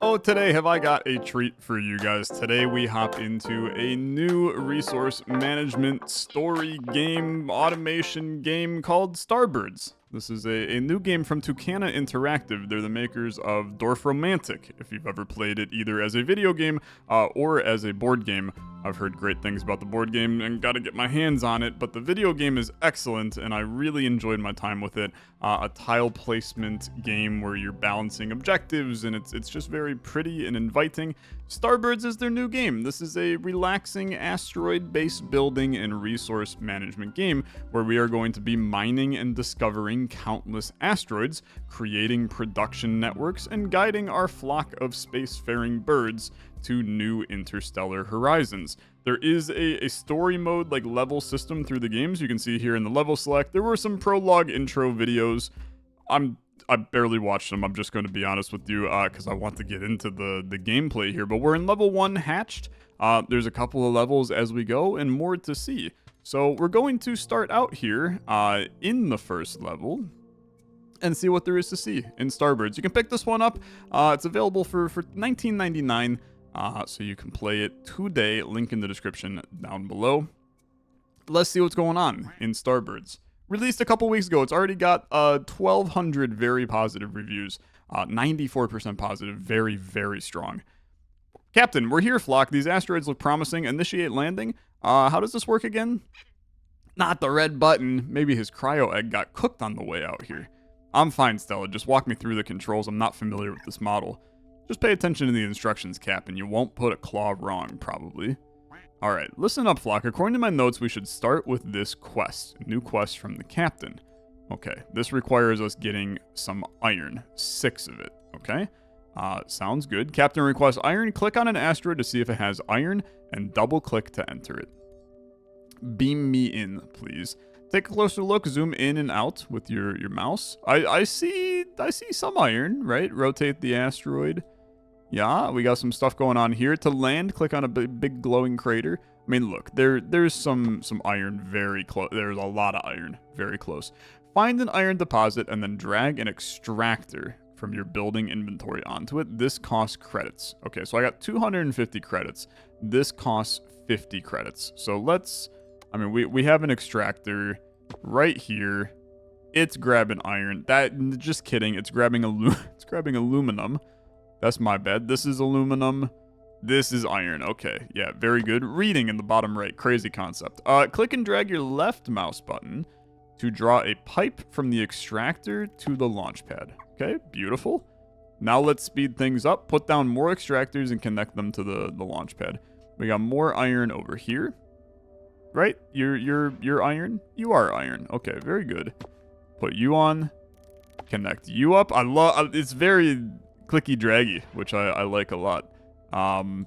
Oh, today have I got a treat for you guys. Today we hop into a new resource management story game, automation game called Starbirds. This is a new game from Tucana Interactive. They're the makers of Dorf Romantic. If you've ever played it either as a video game or as a board game, I've heard great things about the board game and got to get my hands on it, but the video game is excellent and I really enjoyed my time with it. A tile placement game where you're balancing objectives and it's just very pretty and inviting. Starbirds is their new game. This is a relaxing asteroid-based building and resource management game where we are going to be mining and discovering countless asteroids, creating production networks, and guiding our flock of spacefaring birds to new interstellar horizons. There is a story mode like level system through the games. You can see here in the level select. There were some prologue intro videos. I barely watched them, I'm just going to be honest with you, because I want to get into the gameplay here. But we're in level 1 hatched. There's a couple of levels as we go and more to see. So we're going to start out here in the first level and see what there is to see in Starbirds. You can pick this one up. It's available for $19.99. So you can play it today. Link in the description down below. Let's see what's going on in Starbirds. Released a couple weeks ago. It's already got 1,200 very positive reviews. 94% positive. Very, very strong. Captain, we're here, flock. These asteroids look promising. Initiate landing. How does this work again? Not the red button. Maybe his cryo egg got cooked on the way out here. I'm fine, Stella. Just walk me through the controls. I'm not familiar with this model. Just pay attention to the instructions, Cap, and you won't put a claw wrong, probably. Alright, listen up, flock. According to my notes, we should start with this quest. A new quest from the captain. Okay, this requires us getting some iron. 6 of it, okay? Sounds good. Captain requests iron. Click on an asteroid to see if it has iron, and double-click to enter it. Beam me in, please. Take a closer look. Zoom in and out with your mouse. I see some iron, right? Rotate the asteroid. Yeah, we got some stuff going on here. To land, click on a big glowing crater. I mean, look, there's some iron very close. There's a lot of iron very close. Find an iron deposit and then drag an extractor from your building inventory onto it. This costs credits. Okay, so I got 250 credits. This costs 50 credits. So let's, I mean, we have an extractor right here. It's grabbing iron. Just kidding. It's grabbing aluminum. That's my bad. This is aluminum. This is iron. Okay. Yeah, very good. Reading in the bottom right. Crazy concept. Click and drag your left mouse button to draw a pipe from the extractor to the launch pad. Okay, beautiful. Now let's speed things up. Put down more extractors and connect them to the launch pad. We got more iron over here. Right? You're iron? You are iron. Okay, very good. Put you on. Connect you up. It's very clicky draggy, which I like a lot. We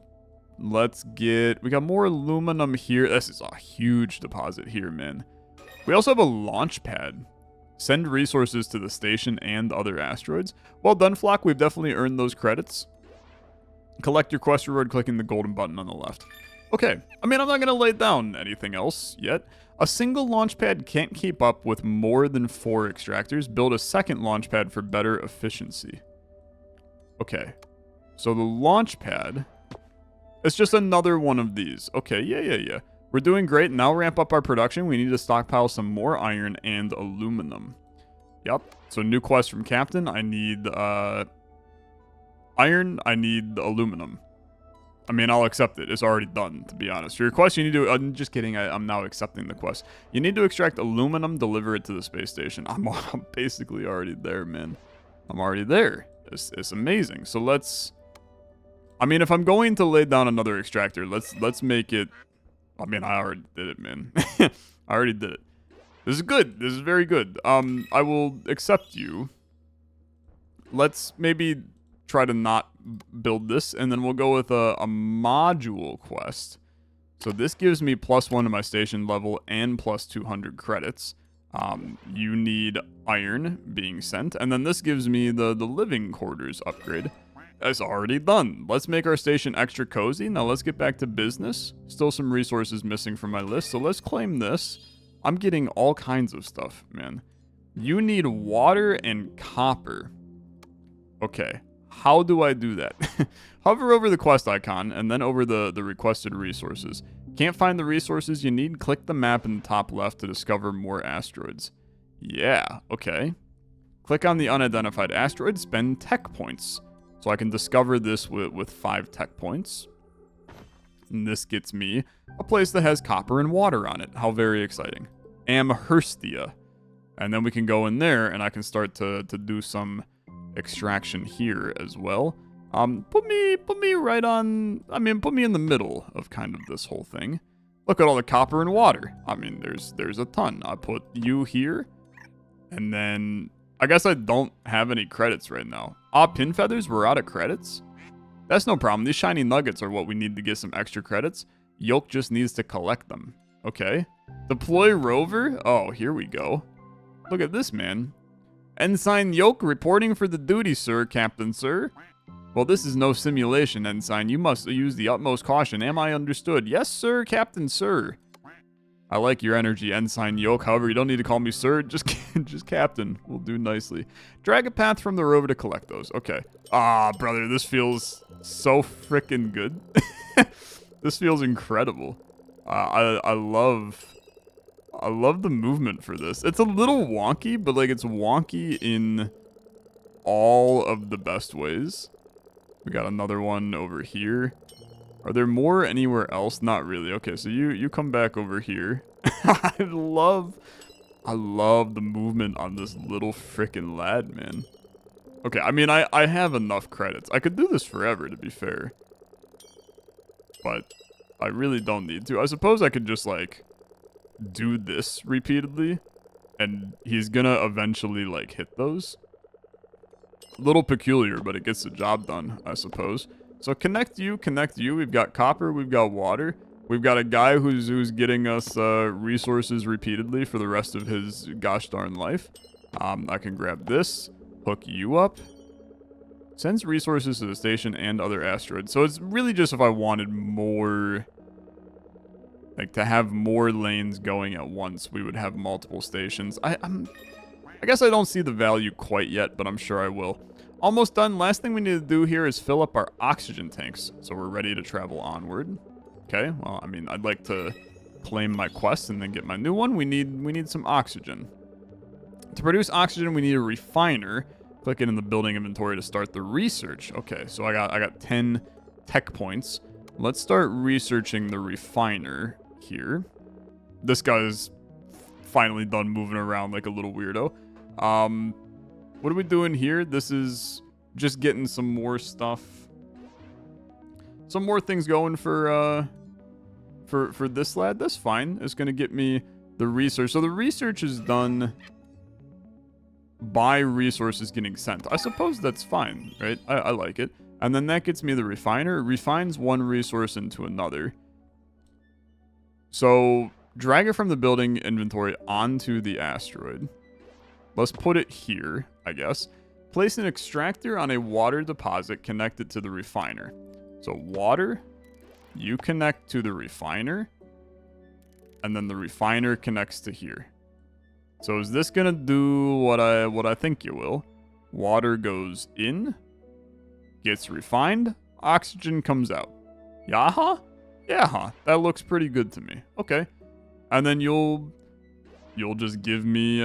got more aluminum here. This is a huge deposit here, man. We also have a launch pad. Send resources to the station and other asteroids. Well done, flock. We've definitely earned those credits. Collect your quest reward clicking the golden button on the left. Okay, I mean, I'm not going to lay down anything else yet. A single launch pad can't keep up with more than 4 extractors. Build a second launch pad for better efficiency. Okay, so the launch pad, it's just another one of these. Okay, yeah. We're doing great. Now ramp up our production. We need to stockpile some more iron and aluminum. Yep, so new quest from Captain. I need iron, I need aluminum. I mean, I'll accept it. It's already done, to be honest. For your quest, you need to... I'm just kidding. I'm now accepting the quest. You need to extract aluminum, deliver it to the space station. I'm basically already there, man. I'm already there. It's amazing. So let's... I mean, if I'm going to lay down another extractor, let's make it... I mean, I already did it, man. I already did it. This is good. This is very good. I will accept you. Let's maybe try to not build this, and then we'll go with a module quest. So this gives me +1 to my station level and plus 200 credits. You need iron being sent, and then this gives me the living quarters upgrade. That's already done. Let's make our station extra cozy. Now let's get back to business. Still some resources missing from my list, so let's claim this. I'm getting all kinds of stuff, man. You need water and copper. Okay. How do I do that? Hover over the quest icon and then over the requested resources. Can't find the resources you need? Click the map in the top left to discover more asteroids. Yeah, okay. Click on the unidentified asteroid, spend tech points. So I can discover this with 5 tech points. And this gets me a place that has copper and water on it. How very exciting. Amherstia. And then we can go in there and I can start to do some extraction here as well. Put me right on, put me in the middle of kind of this whole thing. Look at all the copper and water. I mean, there's a ton. I put you here. And then, I guess I don't have any credits right now. Pin feathers, we're out of credits. That's no problem. These shiny nuggets are what we need to get some extra credits. Yoke just needs to collect them. Okay. Deploy rover. Oh, here we go. Look at this, man. Ensign Yoke reporting for the duty, sir, Captain, sir. Well, this is no simulation, Ensign. You must use the utmost caution. Am I understood? Yes, sir, Captain, sir. I like your energy, Ensign Yoke. However, you don't need to call me sir. Just Captain. We'll do nicely. Drag a path from the rover to collect those. Okay. Brother, this feels so freaking good. This feels incredible. I love the movement for this. It's a little wonky, but like it's wonky in all of the best ways. We got another one over here. Are there more anywhere else? Not really. Okay, so you come back over here. I love the movement on this little frickin' lad, man. Okay, I mean, I have enough credits. I could do this forever, to be fair. But I really don't need to. I suppose I could just, like, do this repeatedly. And he's gonna eventually, like, hit those. A little peculiar, but it gets the job done, I suppose. So connect you. We've got copper, we've got water. We've got a guy who's getting us resources repeatedly for the rest of his gosh darn life. I can grab this, hook you up. Sends resources to the station and other asteroids. So it's really just if I wanted more, like to have more lanes going at once, we would have multiple stations. I guess I don't see the value quite yet, but I'm sure I will. Almost done. Last thing we need to do here is fill up our oxygen tanks. So we're ready to travel onward. Okay, well, I mean, I'd like to claim my quest and then get my new one. We need some oxygen. To produce oxygen, we need a refiner. Click it in the building inventory to start the research. Okay, so I got 10 tech points. Let's start researching the refiner here. This guy's finally done moving around like a little weirdo. What are we doing here? This is just getting some more stuff. Some more things going for this lad. That's fine. It's going to get me the research. So the research is done by resources getting sent. I suppose that's fine, right? I like it. And then that gets me the refiner. It refines one resource into another. So drag it from the building inventory onto the asteroid. Let's put it here, I guess. Place an extractor on a water deposit connected to the refiner. So water, you connect to the refiner, and then the refiner connects to here. So is this gonna do what I think it will? Water goes in, gets refined, oxygen comes out. Yaha? Yeah, that looks pretty good to me. Okay. And then you'll just give me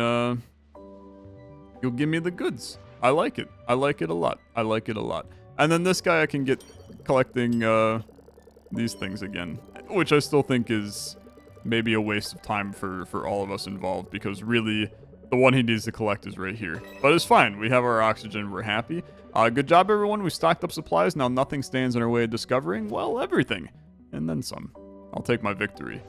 you'll give me the goods. I like it. I like it a lot. I like it a lot. And then this guy I can get collecting these things again, which I still think is maybe a waste of time for all of us involved, because really the one he needs to collect is right here. But it's fine. We have our oxygen. We're happy. Good job, everyone. We stocked up supplies. Now nothing stands in our way of discovering, well, everything. And then some. I'll take my victory.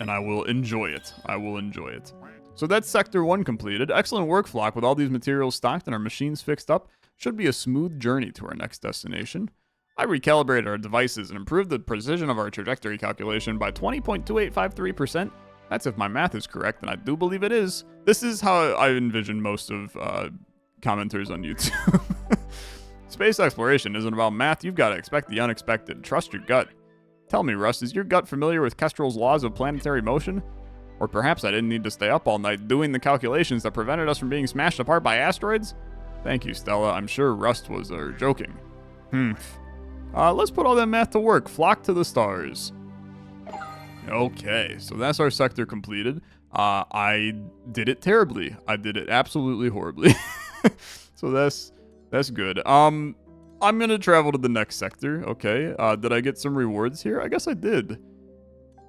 And I will enjoy it. I will enjoy it. So that's Sector 1 completed. Excellent work, Flock. With all these materials stocked and our machines fixed up, should be a smooth journey to our next destination. I recalibrated our devices and improved the precision of our trajectory calculation by 20.2853%. That's if my math is correct, and I do believe it is. This is how I envision most of commenters on YouTube. Space exploration isn't about math. You've got to expect the unexpected. Trust your gut. Tell me, Russ, is your gut familiar with Kestrel's laws of planetary motion? Or perhaps I didn't need to stay up all night doing the calculations that prevented us from being smashed apart by asteroids? Thank you, Stella. I'm sure Rust was joking. Let's put all that math to work. Flock to the stars. Okay, so that's our sector completed. I did it terribly. I did it absolutely horribly. So that's good. I'm gonna travel to the next sector. Okay. Did I get some rewards here? I guess I did.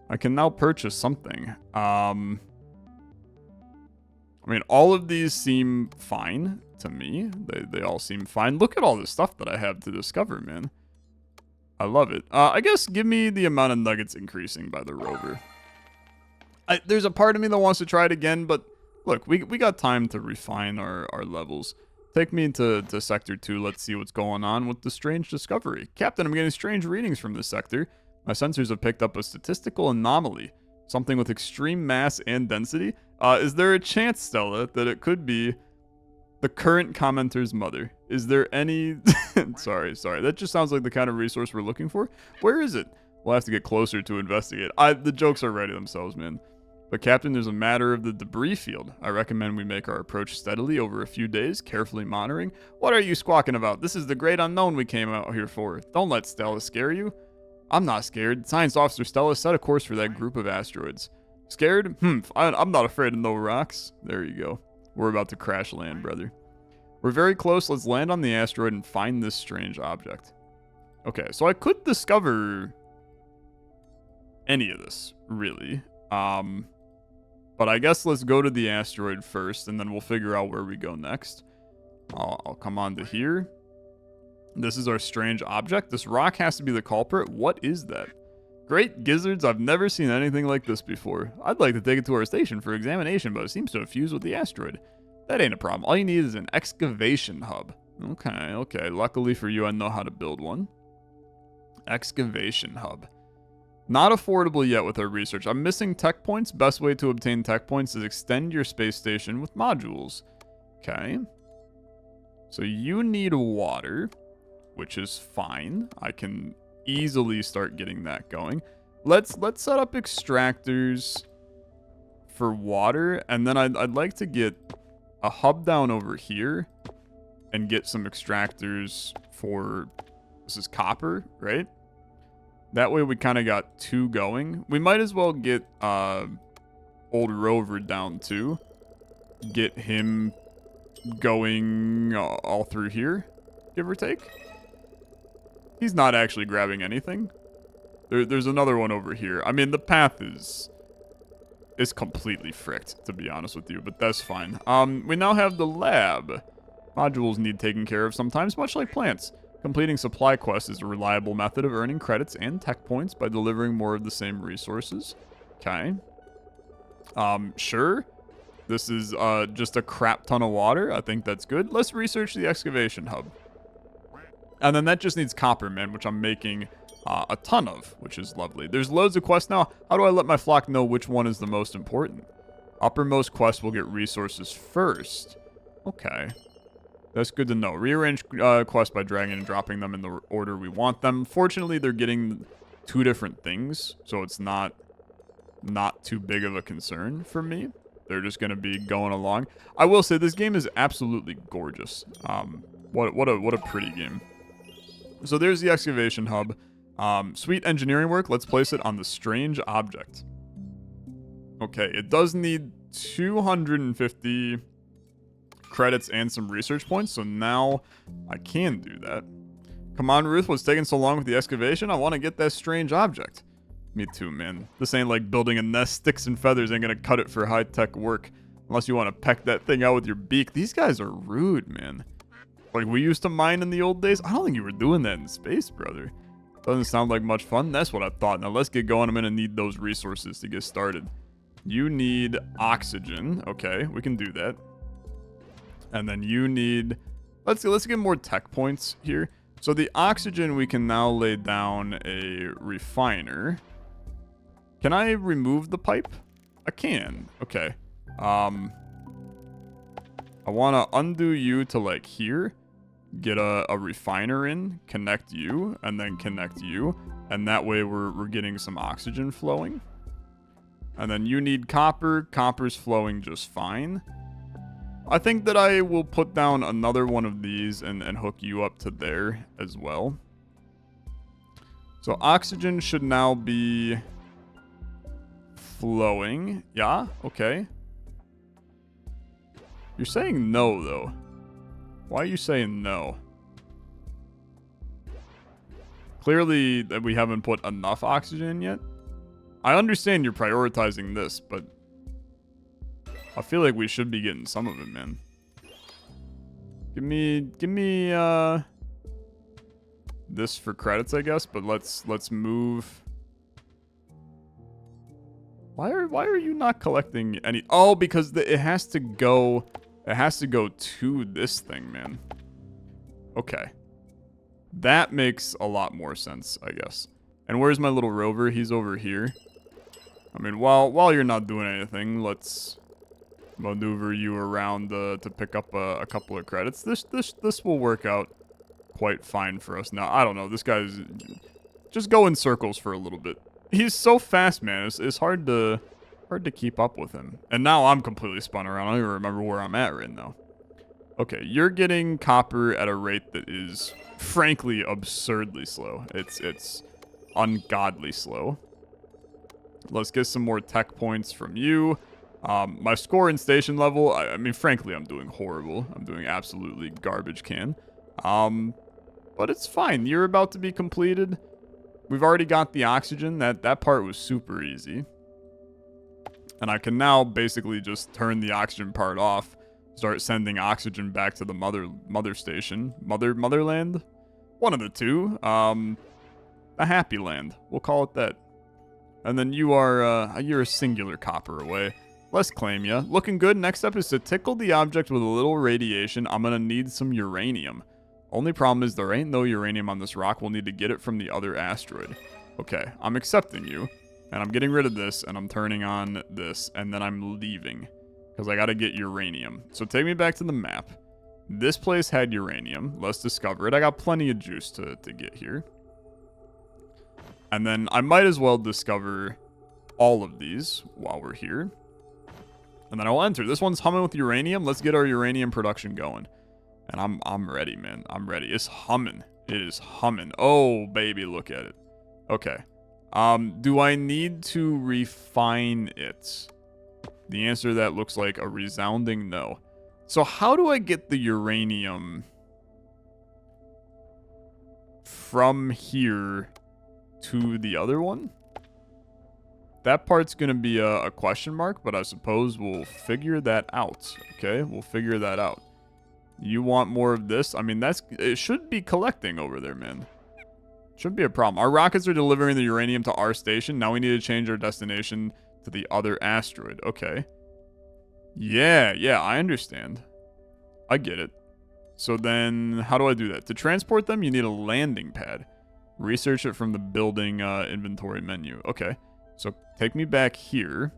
I can now purchase something. I mean, all of these seem fine to me. They all seem fine. Look at all the stuff that I have to discover, man. I love it. I guess give me the amount of nuggets increasing by the rover. There's a part of me that wants to try it again, but look, we got time to refine our levels. Take me to Sector 2. Let's see what's going on with the strange discovery. Captain, I'm getting strange readings from this sector. My sensors have picked up a statistical anomaly. Something with extreme mass and density. Is there a chance, Stella, that it could be the current commenter's mother? Is there any... sorry. That just sounds like the kind of resource we're looking for. Where is it? We'll have to get closer to investigate. The jokes are writing themselves, man. But Captain, there's a matter of the debris field. I recommend we make our approach steadily over a few days, carefully monitoring. What are you squawking about? This is the great unknown we came out here for. Don't let Stella scare you. I'm not scared. Science Officer Stella set a course for that group of asteroids. Scared? I'm not afraid of no rocks. There you go. We're about to crash land, brother. We're very close. Let's land on the asteroid and find this strange object. Okay, so I could discover any of this, really. But I guess let's go to the asteroid first, and then we'll figure out where we go next. I'll come on to here. This is our strange object. This rock has to be the culprit. What is that? Great gizzards, I've never seen anything like this before. I'd like to take it to our station for examination, but it seems to have fused with the asteroid. That ain't a problem. All you need is an excavation hub. Okay. Luckily for you, I know how to build one. Excavation hub. Not affordable yet with our research. I'm missing tech points. Best way to obtain tech points is extend your space station with modules. Okay. So you need water, which is fine. I can easily start getting that going. Let's set up extractors for water, and then I'd like to get a hub down over here and get some extractors for, this is copper, right? That way we kind of got two going. We might as well get old Rover down too. Get him going all through here, give or take. He's not actually grabbing anything. There's another one over here. I mean, the path is completely fricked, to be honest with you, but that's fine. We now have the lab. Modules need taken care of sometimes, much like plants. Completing supply quests is a reliable method of earning credits and tech points by delivering more of the same resources. Okay. Sure. This is just a crap ton of water. I think that's good. Let's research the excavation hub. And then that just needs copper, man, which I'm making a ton of, which is lovely. There's loads of quests now. How do I let my flock know which one is the most important? Uppermost quest will get resources first. Okay. That's good to know. Rearrange quests by dragging and dropping them in the order we want them. Fortunately, they're getting two different things, so it's not too big of a concern for me. They're just going to be going along. I will say this game is absolutely gorgeous. What a pretty game. So there's the excavation hub. Sweet engineering work. Let's place it on the strange object. Okay, it does need 250 credits and some research points, so now I can do that. Come on, Ruth, what's taking so long with the excavation? I want to get that strange object. Me too, man. This ain't like building a nest. Sticks and feathers ain't gonna cut it for high-tech work. Unless you want to peck that thing out with your beak. These guys are rude, man. Like we used to mine in the old days. I don't think you were doing that in space, brother. Doesn't sound like much fun. That's what I thought. Now let's get going. I'm gonna need those resources to get started. You need oxygen. Okay, we can do that. And then you need... Let's get more tech points here. So the oxygen, we can now lay down a refiner. Can I remove the pipe? I can. Okay. I want to undo you to like here. Get a refiner in. Connect you. And then connect you. And that way we're getting some oxygen flowing. And then you need copper. Copper's flowing just fine. I think that I will put down another one of these and hook you up to there as well. So oxygen should now be flowing. Yeah, okay. You're saying no, though. Why are you saying no? Clearly that we haven't put enough oxygen yet. I understand you're prioritizing this, but I feel like we should be getting some of it, man. Give me this for credits, I guess, but let's move. Why are you not collecting any? Oh, because it has to go to this thing, man. Okay. That makes a lot more sense, I guess. And where's my little rover? He's over here. I mean, while you're not doing anything, let's maneuver you around to pick up a couple of credits. This will work out quite fine for us now. I don't know. This guy's just go in circles for a little bit. He's so fast, man. It's hard to keep up with him. And now I'm completely spun around. I don't even remember where I'm at right now. Okay, you're getting copper at a rate that is frankly absurdly slow. It's ungodly slow. Let's get some more tech points from you. My score and station level, I mean, frankly, I'm doing horrible. I'm doing absolutely garbage can. But it's fine. You're about to be completed. We've already got the oxygen. That part was super easy. And I can now basically just turn the oxygen part off, start sending oxygen back to the mother station. Motherland? One of the two. A happy land. We'll call it that. And then you're a singular copper away. Let's claim ya. Looking good. Next up is to tickle the object with a little radiation. I'm gonna need some uranium. Only problem is there ain't no uranium on this rock. We'll need to get it from the other asteroid. Okay, I'm accepting you. And I'm getting rid of this, and I'm turning on this, and then I'm leaving. Because I gotta get uranium. So take me back to the map. This place had uranium. Let's discover it. I got plenty of juice to get here. And then I might as well discover all of these while we're here. And then I will enter. This one's humming with uranium. Let's get our uranium production going. And I'm ready, man. I'm ready. It's humming. It is humming. Oh, baby, look at it. Okay. Do I need to refine it? The answer to that looks like a resounding no. So how do I get the uranium from here to the other one? That part's going to be a question mark, but I suppose we'll figure that out. Okay, we'll figure that out. You want more of this? I mean, it should be collecting over there, man. Shouldn't be a problem. Our rockets are delivering the uranium to our station. Now we need to change our destination to the other asteroid. Okay. Yeah, I understand. I get it. So then, how do I do that? To transport them, you need a landing pad. Research it from the building inventory menu. Okay. So take me back here.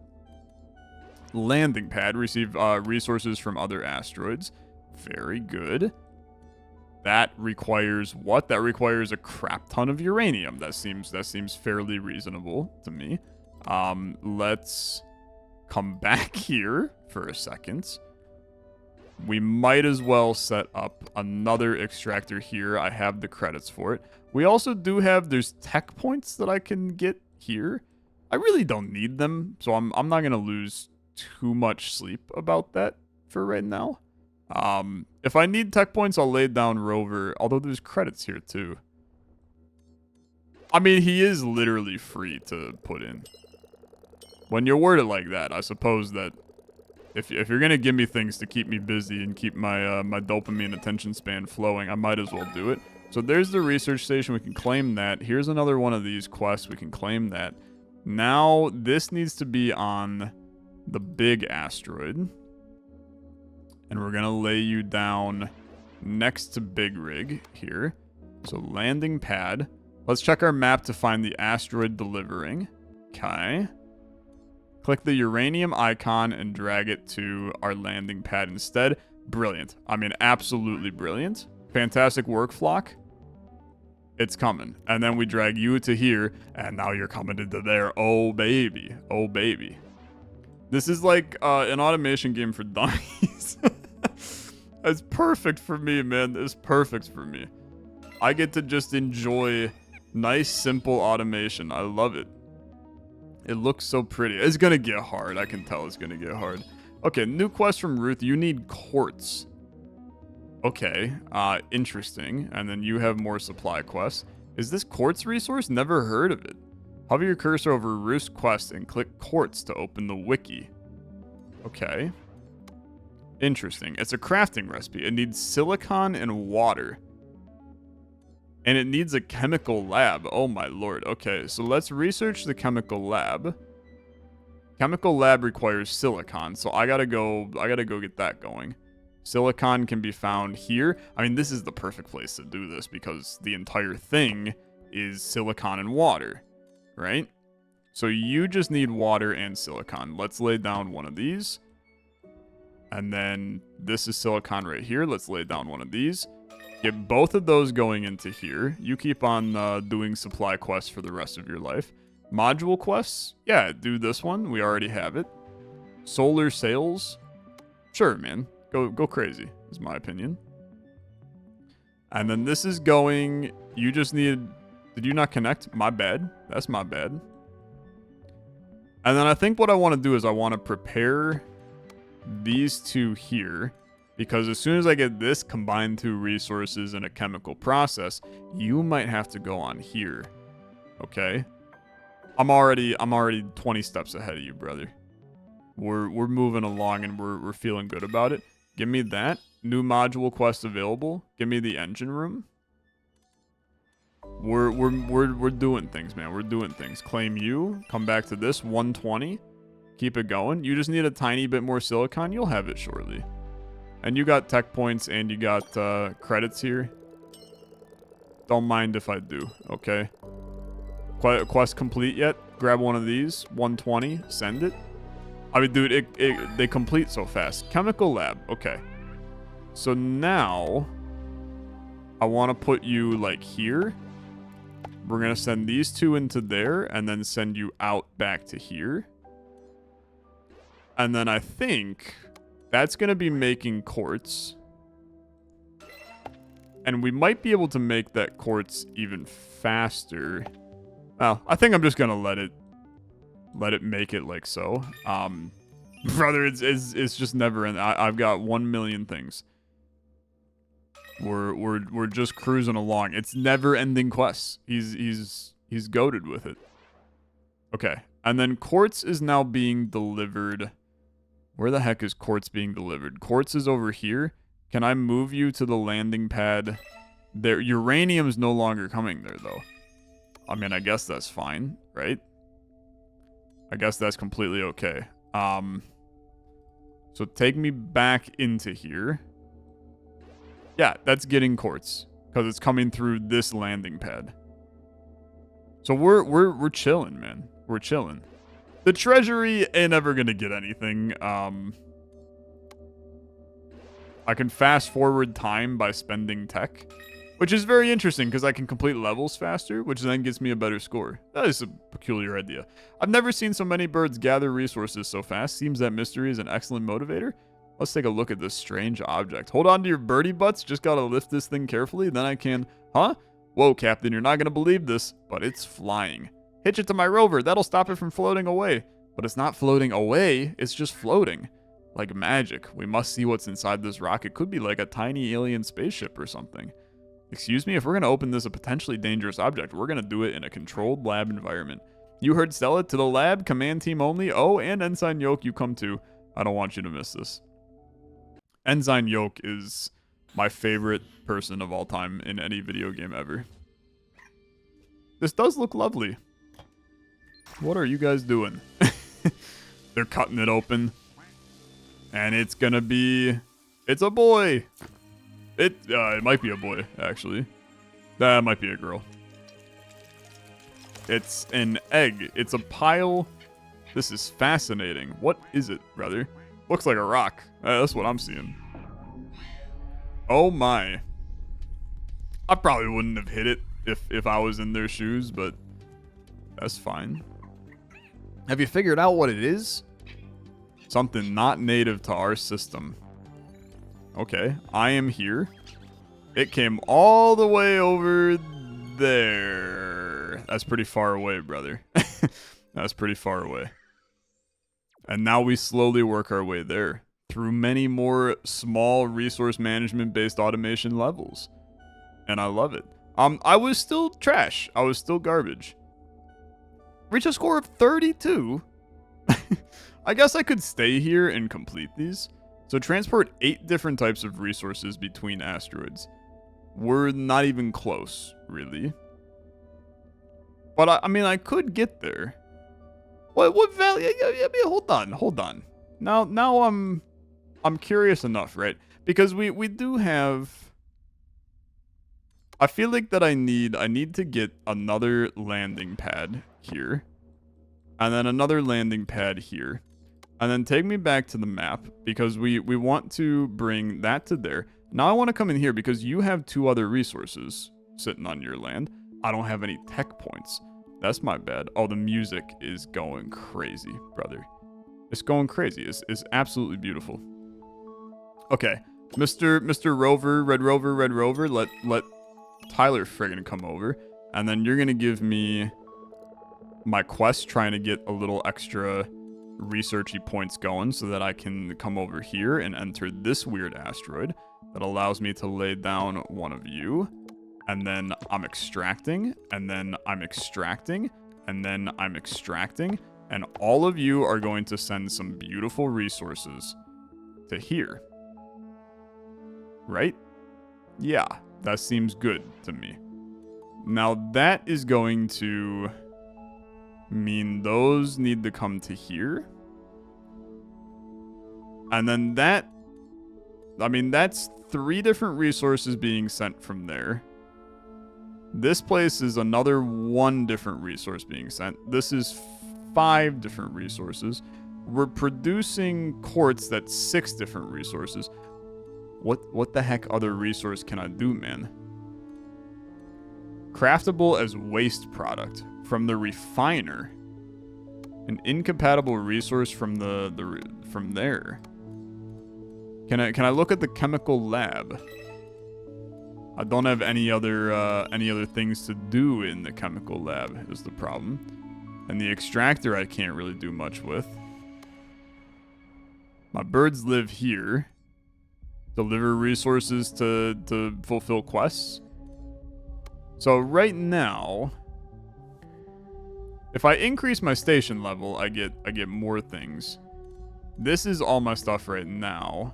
Landing pad. Receive resources from other asteroids. Very good. That requires what? That requires a crap ton of uranium. That seems fairly reasonable to me. Let's come back here for a second. We might as well set up another extractor here. I have the credits for it. We also do have, there's tech points that I can get here. I really don't need them, so I'm not going to lose too much sleep about that for right now. If I need tech points, I'll lay down Rover, although there's credits here too. I mean, he is literally free to put in. When you word it like that, I suppose that if you're going to give me things to keep me busy and keep my my dopamine attention span flowing, I might as well do it. So there's the research station. We can claim that. Here's another one of these quests. We can claim that. Now, this needs to be on the big asteroid. And we're going to lay you down next to Big Rig here. So landing pad. Let's check our map to find the asteroid delivering. Okay. Click the uranium icon and drag it to our landing pad instead. Brilliant. I mean, absolutely brilliant. Fantastic work, Flock. It's coming. And then we drag you to here, and now you're coming into there. Oh, baby. Oh, baby. This is like an automation game for dummies. It's perfect for me, man. It's perfect for me. I get to just enjoy nice, simple automation. I love it. It looks so pretty. It's gonna get hard. I can tell it's gonna get hard. Okay, new quest from Ruth. You need quartz. Okay, interesting. And then you have more supply quests. Is this quartz resource? Never heard of it. Hover your cursor over Ruth's quest and click quartz to open the wiki. Okay. Interesting. It's a crafting recipe. It needs silicon and water. And it needs a chemical lab. Oh my lord. Okay, so let's research the chemical lab. Chemical lab requires silicon, so I gotta go get that going. Silicon can be found here. I mean, this is the perfect place to do this because the entire thing is silicon and water, right? So you just need water and silicon. Let's lay down one of these. And then this is silicon right here. Let's lay down one of these. Get both of those going into here. You keep on doing supply quests for the rest of your life. Module quests? Yeah, do this one. We already have it. Solar sails? Sure, man. Go crazy, is my opinion. And then this is going... You just need... Did you not connect? My bad. That's my bad. And then I think what I want to do is I want to prepare these two here. Because as soon as I get this combined two resources in a chemical process, you might have to go on here. Okay? I'm already 20 steps ahead of you, brother. We're moving along and we're feeling good about it. Give me that. New module quest available. Give me the engine room. We're doing things, man. We're doing things. Claim you. Come back to this. 120. Keep it going. You just need a tiny bit more silicon. You'll have it shortly. And you got tech points and you got credits here. Don't mind if I do, okay? Quest complete yet? Grab one of these. 120. Send it. I mean, dude, they complete so fast. Chemical lab. Okay. So now, I want to put you, like, here. We're going to send these two into there, and then send you out back to here. And then I think that's going to be making quartz. And we might be able to make that quartz even faster. Well, I think I'm just going to let it make it like so. Brother, it's just never end. I've got 1 million things. We're just cruising along. It's never ending quests. He's goated with it. Okay. And then quartz is now being delivered. Where the heck is quartz being delivered? Quartz is over here. Can I move you to the landing pad? There, uranium's no longer coming there though. I mean, I guess that's fine, right? I guess that's completely okay. So take me back into here. Yeah, that's getting quartz because it's coming through this landing pad. So we're chilling, man. We're chilling. The treasury ain't ever gonna get anything. I can fast forward time by spending tech, which is very interesting because I can complete levels faster, which then gets me a better score. That is a peculiar idea. I've never seen so many birds gather resources so fast. Seems that mystery is an excellent motivator. Let's take a look at this strange object. Hold on to your birdie butts. Just gotta lift this thing carefully. Then I can... Huh? Whoa, Captain, you're not gonna believe this, but it's flying. Hitch it to my rover. That'll stop it from floating away. But it's not floating away. It's just floating. Like magic. We must see what's inside this rock. It could be like a tiny alien spaceship or something. Excuse me, if we're going to open this a potentially dangerous object, we're going to do it in a controlled lab environment. You heard Stella, to the lab, command team only. Oh, and Ensign Yoke, you come too. I don't want you to miss this. Ensign Yoke is my favorite person of all time in any video game ever. This does look lovely. What are you guys doing? They're cutting it open. And it's going to be... It's a boy! It might be a boy, actually. That might be a girl. It's an egg. It's a pile. This is fascinating. What is it, brother? Looks like a rock. That's what I'm seeing. Oh my. I probably wouldn't have hit it if I was in their shoes, but that's fine. Have you figured out what it is? Something not native to our system. Okay, I am here. It came all the way over there. That's pretty far away, brother. That's pretty far away. And now we slowly work our way there through many more small resource management based automation levels. And I love it. I was still trash. I was still garbage. Reach a score of 32. I guess I could stay here and complete these. So transport 8 different types of resources between asteroids. We're not even close, really. But I mean, I could get there. What value? Yeah, hold on. Now I'm curious enough, right? Because we do have. I feel like that I need to get another landing pad here, and then another landing pad here, and then take me back to the map because we want to bring that to there. Now I want to come in here because you have 2 other resources sitting on your land. I don't have any tech points. That's my bad. Oh, the music is going crazy, brother. It's going crazy. It's absolutely beautiful. Okay, Mr. Rover, Red Rover, let Tyler friggin' come over, and then you're gonna give me my quest trying to get a little extra researchy points going so that I can come over here and enter this weird asteroid that allows me to lay down one of you. And then I'm extracting, and then I'm extracting, and then I'm extracting, and all of you are going to send some beautiful resources to here. Right? Yeah, that seems good to me. Now that is going to mean those need to come to here. And then that, I mean, that's 3 different resources being sent from there. This place is another 1 different resource being sent. This is 5 different resources. We're producing quartz that's 6 different resources. What the heck other resource can I do, man? Craftable as waste product from the refiner. An incompatible resource from from there. Can I look at the chemical lab? I don't have any other things to do in the chemical lab is the problem. And the extractor I can't really do much with. My birds live here. Deliver resources to fulfill quests. So right now, if I increase my station level, I get more things. This is all my stuff right now.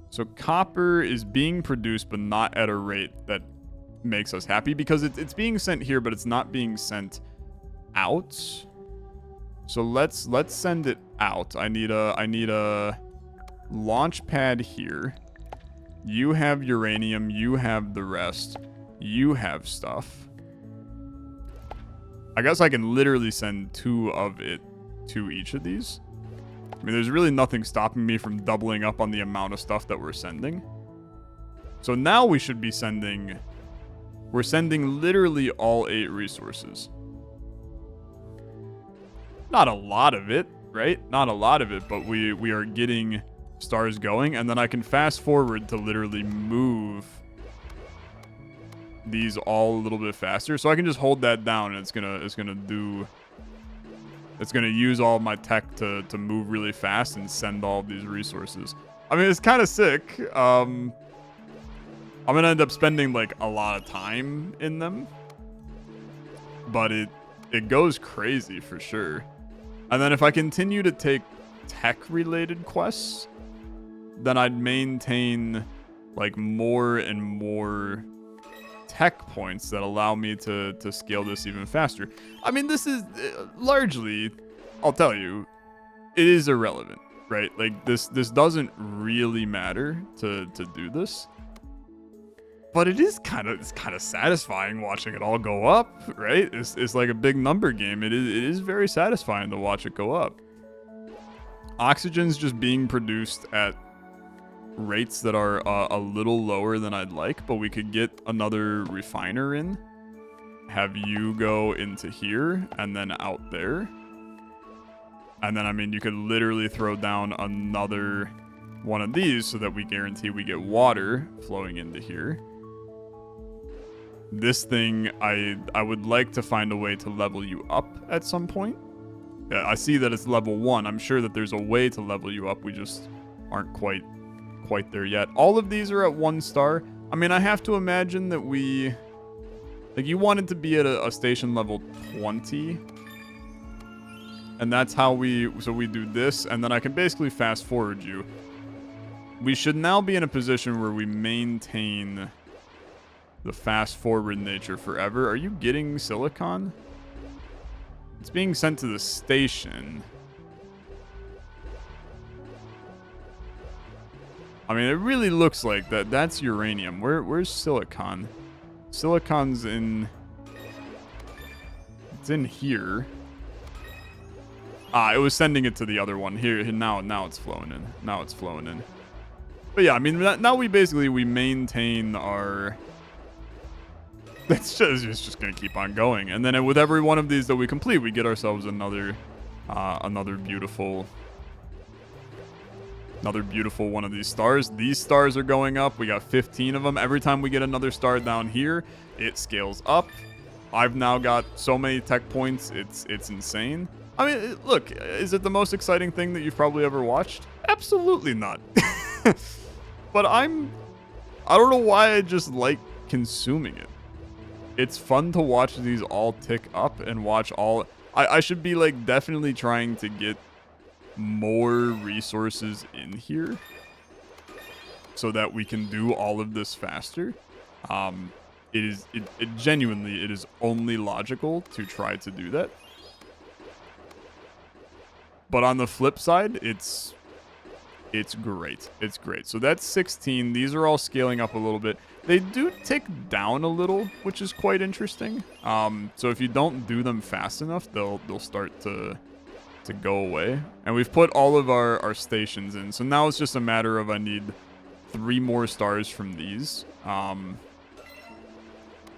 So copper is being produced, but not at a rate that makes us happy because it's being sent here, but it's not being sent out. So let's send it out. I need a launch pad here. You have uranium. You have the rest. You have stuff. I guess I can literally send 2 of it to each of these. I mean, there's really nothing stopping me from doubling up on the amount of stuff that we're sending. So now we should be sending... We're sending literally all 8 resources. Not a lot of it, right? Not a lot of it, but we are getting stars going. And then I can fast forward to literally move these all a little bit faster. So I can just hold that down and it's gonna use all my tech to move really fast and send all these resources. I mean, it's kind of sick. I'm gonna end up spending like a lot of time in them, but it goes crazy for sure. And then if I continue to take tech related quests, then I'd maintain like more and more tech points that allow me to scale this even faster. I mean, this is largely, I'll tell you, it is irrelevant, right? Like this doesn't really matter to do this. But it's kind of satisfying watching it all go up, right? It's like a big number game. It is very satisfying to watch it go up. Oxygen's just being produced at rates that are a little lower than I'd like, but we could get another refiner in, have you go into here and then out there, and then I mean you could literally throw down another one of these so that we guarantee we get water flowing into here. This thing, I would like to find a way to level you up at some point. Yeah, I see that it's level 1. I'm sure that there's a way to level you up. We just aren't quite there yet. All of these are at 1 star. I mean, I have to imagine that we... Like, you wanted to be at a station level 20. And that's how we... So we do this, and then I can basically fast forward you. We should now be in a position where we maintain the fast forward nature forever. Are you getting silicon? It's being sent to the station. I mean, it really looks like that. That's uranium. Where's silicon? Silicon's in... It's in here. Ah, it was sending it to the other one. Here, now it's flowing in. Now it's flowing in. But yeah, I mean, now we maintain our... It's just gonna keep on going. And then with every one of these that we complete, we get ourselves another beautiful one of these stars. These stars are going up. We got 15 of them. Every time we get another star down here, it scales up. I've now got so many tech points, it's insane. I mean, look, is it the most exciting thing that you've probably ever watched? Absolutely not. But I don't know why I just like consuming it. It's fun to watch these all tick up and watch all... I should be, like, definitely trying to get more resources in here so that we can do all of this faster. It genuinely, it is only logical to try to do that. But on the flip side, it's great. It's great. So that's 16. These are all scaling up a little bit. They do tick down a little, which is quite interesting. So if you don't do them fast enough, they'll start to go away. And we've put all of our stations in. So now it's just a matter of I need 3 more stars from these.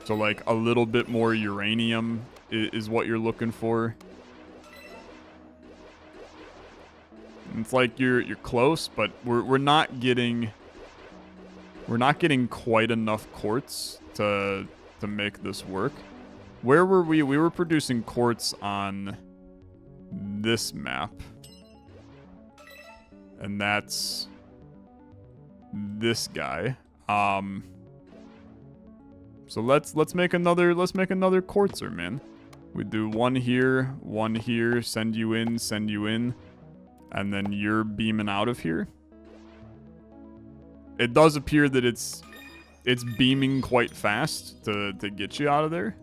So like a little bit more uranium is what you're looking for. It's like you're close, but we're not getting quite enough quartz to make this work. Where were we? We were producing quartz on this map. And that's this guy. So let's make another quartzer, man. We do one here, send you in. And then you're beaming out of here. It does appear that it's beaming quite fast to get you out of there.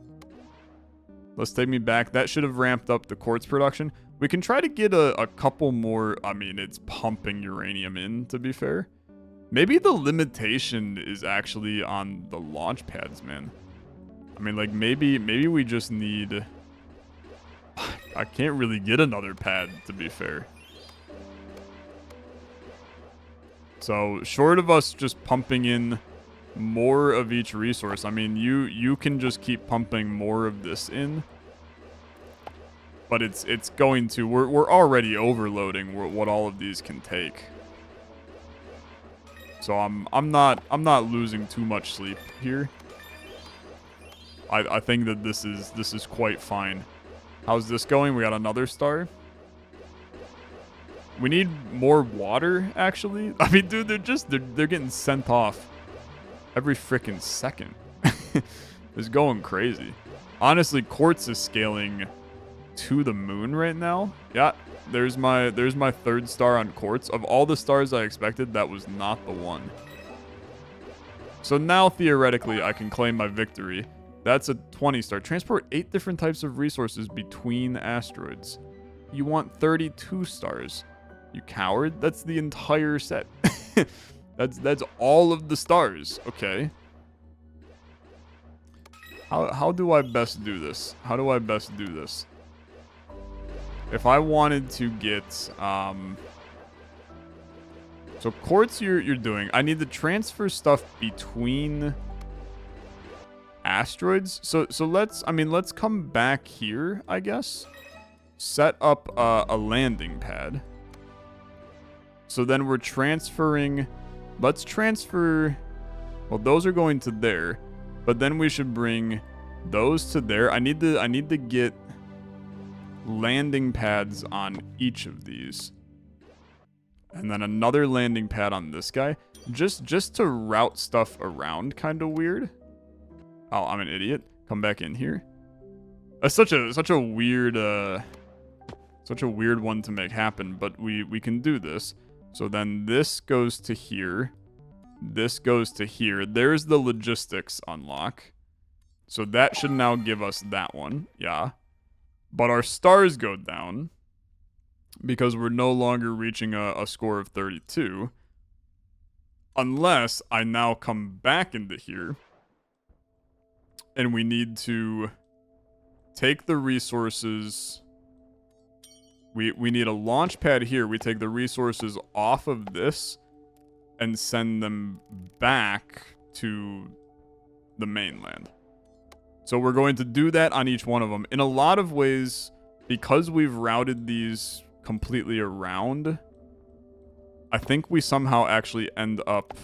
Let's take me back. That should have ramped up the quartz production. We can try to get a couple more. I mean, it's pumping uranium in, to be fair. Maybe the limitation is actually on the launch pads, man. I mean, like, maybe we just need... I can't really get another pad, to be fair. So, short of us just pumping in more of each resource, I mean, you can just keep pumping more of this in. But it's going to... We're already overloading what all of these can take. So I'm not losing too much sleep here. I think that this is quite fine. How's this going? We got another star. We need more water, actually. I mean, dude, they're getting sent off every freaking second. It's going crazy. Honestly, quartz is scaling to the moon right now. Yeah, there's my 3rd star on quartz. Of all the stars I expected, that was not the one. So now, theoretically, I can claim my victory. That's a 20 star. Transport 8 different types of resources between asteroids. You want 32 stars. You coward. That's the entire set. That's all of the stars. Okay. How do I best do this? How do I best do this? If I wanted to get so quartz you're doing. I need to transfer stuff between asteroids. So let's come back here, I guess. Set up a landing pad. So then we're transferring. Let's transfer. Well, those are going to there, but then we should bring those to there. I need to get landing pads on each of these, and then another landing pad on this guy, just to route stuff around. Kind of weird. Oh, I'm an idiot. Come back in here. That's such a weird one to make happen, but we can do this. So then this goes to here. This goes to here. There's the logistics unlock. So that should now give us that one. Yeah. But our stars go down because we're no longer reaching a score of 32. Unless I now come back into here. And we need to take the resources. We need a launch pad here. We take the resources off of this and send them back to the mainland. So we're going to do that on each one of them. In a lot of ways, because we've routed these completely around, I think we somehow actually end up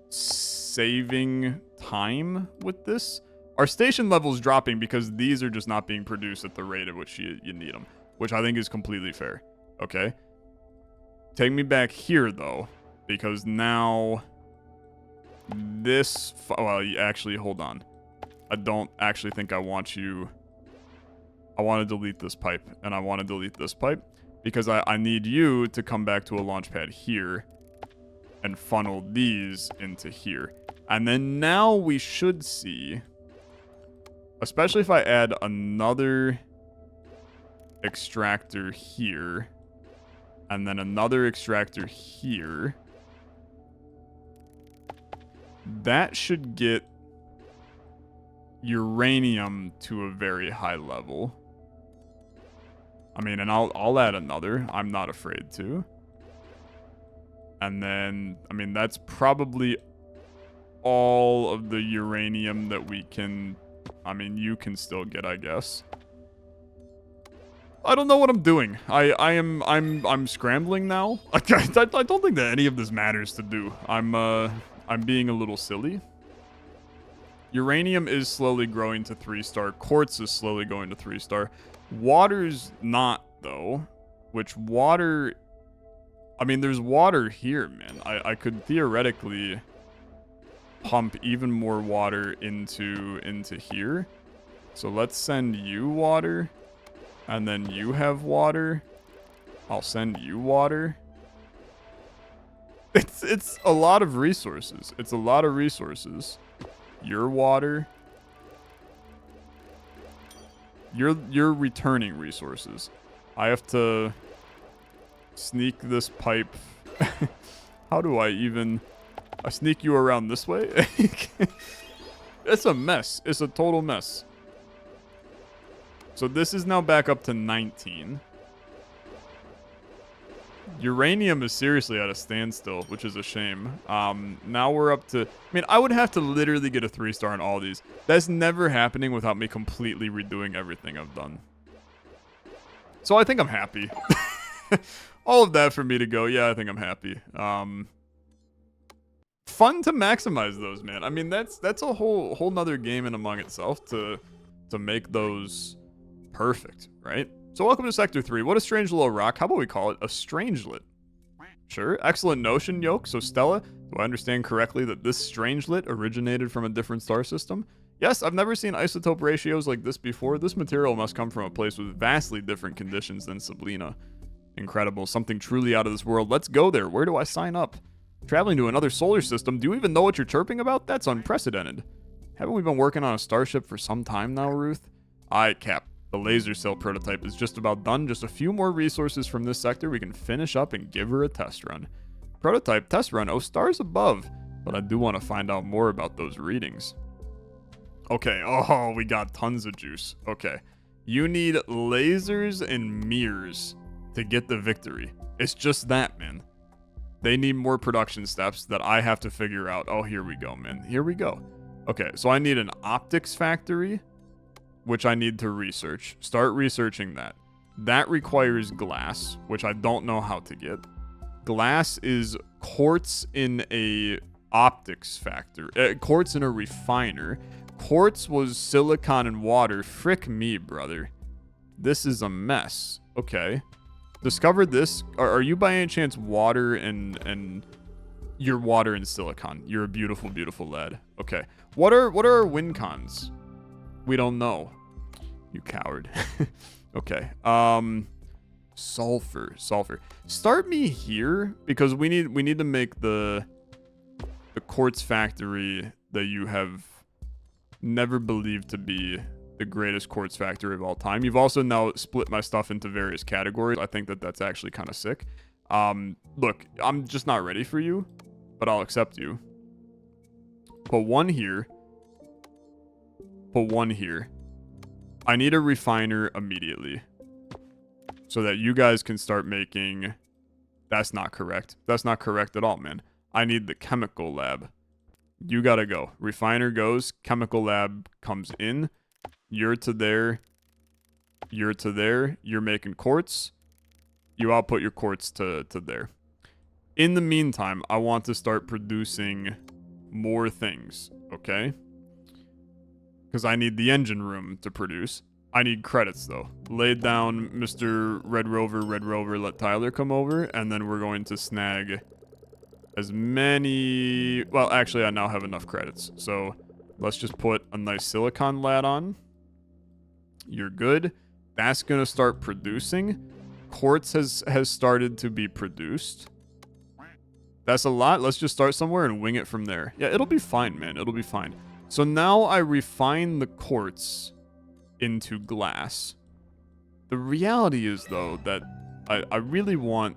saving time with this. Our station level is dropping because these are just not being produced at the rate at which you need them, which I think is completely fair. Okay. Take me back here, though, because now this... Well, actually, hold on. I don't actually think I want you... I want to delete this pipe, and I want to delete this pipe because I need you to come back to a launch pad here and funnel these into here. And then now we should see, especially if I add another extractor here and then another extractor here, that should get uranium to a very high level. I mean, and I'll add another. I'm not afraid to. And then, I mean, that's probably all of the uranium that we can... I mean, you can still get, I guess. I don't know what I'm doing. I'm scrambling now. I don't think that any of this matters to do. I'm being a little silly. Uranium is slowly growing to 3-star. Quartz is slowly going to 3-star. Water's not, though. Which water... I mean, there's water here, man. I could theoretically pump even more water into here. So let's send you water. And then you have water. I'll send you water. It's a lot of resources. It's a lot of resources. Your water. You're returning resources. I have to sneak this pipe. How do I even... I sneak you around this way? It's a mess. It's a total mess. So this is now back up to 19. Uranium is seriously at a standstill, which is a shame. Now we're up to... I mean, I would have to literally get a 3-star on all these. That's never happening without me completely redoing everything I've done. So I think I'm happy. All of that for me to go, yeah, I think I'm happy. Fun to maximize those, man. I mean, that's a whole nother game in among itself to make those perfect, right? So welcome to Sector 3. What a strange little rock. How about we call it a strangelet? Sure. Excellent notion, Yoke. So Stella, do I understand correctly that this strangelet originated from a different star system? Yes, I've never seen isotope ratios like this before. This material must come from a place with vastly different conditions than Sublina. Incredible. Something truly out of this world. Let's go there. Where do I sign up? Traveling to another solar system? Do you even know what you're chirping about? That's unprecedented. Haven't we been working on a starship for some time now, Ruth? Aye, Cap. The laser cell prototype is just about done. Just a few more resources from this sector. We can finish up and give her a test run. Prototype test run. Oh, stars above. But I do want to find out more about those readings. Okay. Oh, we got tons of juice. Okay. You need lasers and mirrors to get the victory. It's just that, man. They need more production steps that I have to figure out. Oh, here we go, man. Here we go. Okay, so I need an optics factory, which I need to research. Start researching that. That requires glass, which I don't know how to get. Glass is quartz in a optics factory. Quartz in a refiner. Quartz was silicon and water. Frick me, brother. This is a mess. Okay. Discovered this. Are you by any chance water and you're water and silicon? You're a beautiful, beautiful lad. Okay. What are our win cons? We don't know. You coward. Okay. Sulfur. Start me here because we need to make the quartz factory that you have never believed to be the greatest quartz factory of all time. You've also now split my stuff into various categories. I think that that's actually kind of sick. Look, I'm just not ready for you, but I'll accept you. Put one here. Put one here. I need a refiner immediately so that you guys can start making... That's not correct. That's not correct at all, man. I need the chemical lab. You gotta go. Refiner goes. Chemical lab comes in. You're to there. You're to there. You're making quartz. You output your quartz to there. In the meantime, I want to start producing more things, okay? Because I need the engine room to produce. I need credits, though. Lay down Mr. Red Rover, let Tyler come over, and then we're going to snag as many... Well, actually, I now have enough credits, so let's just put a nice silicon lad on. You're good. That's going to start producing. Quartz has started to be produced. That's a lot. Let's just start somewhere and wing it from there. Yeah, it'll be fine, man. It'll be fine. So now I refine the quartz into glass. The reality is, though, that I really want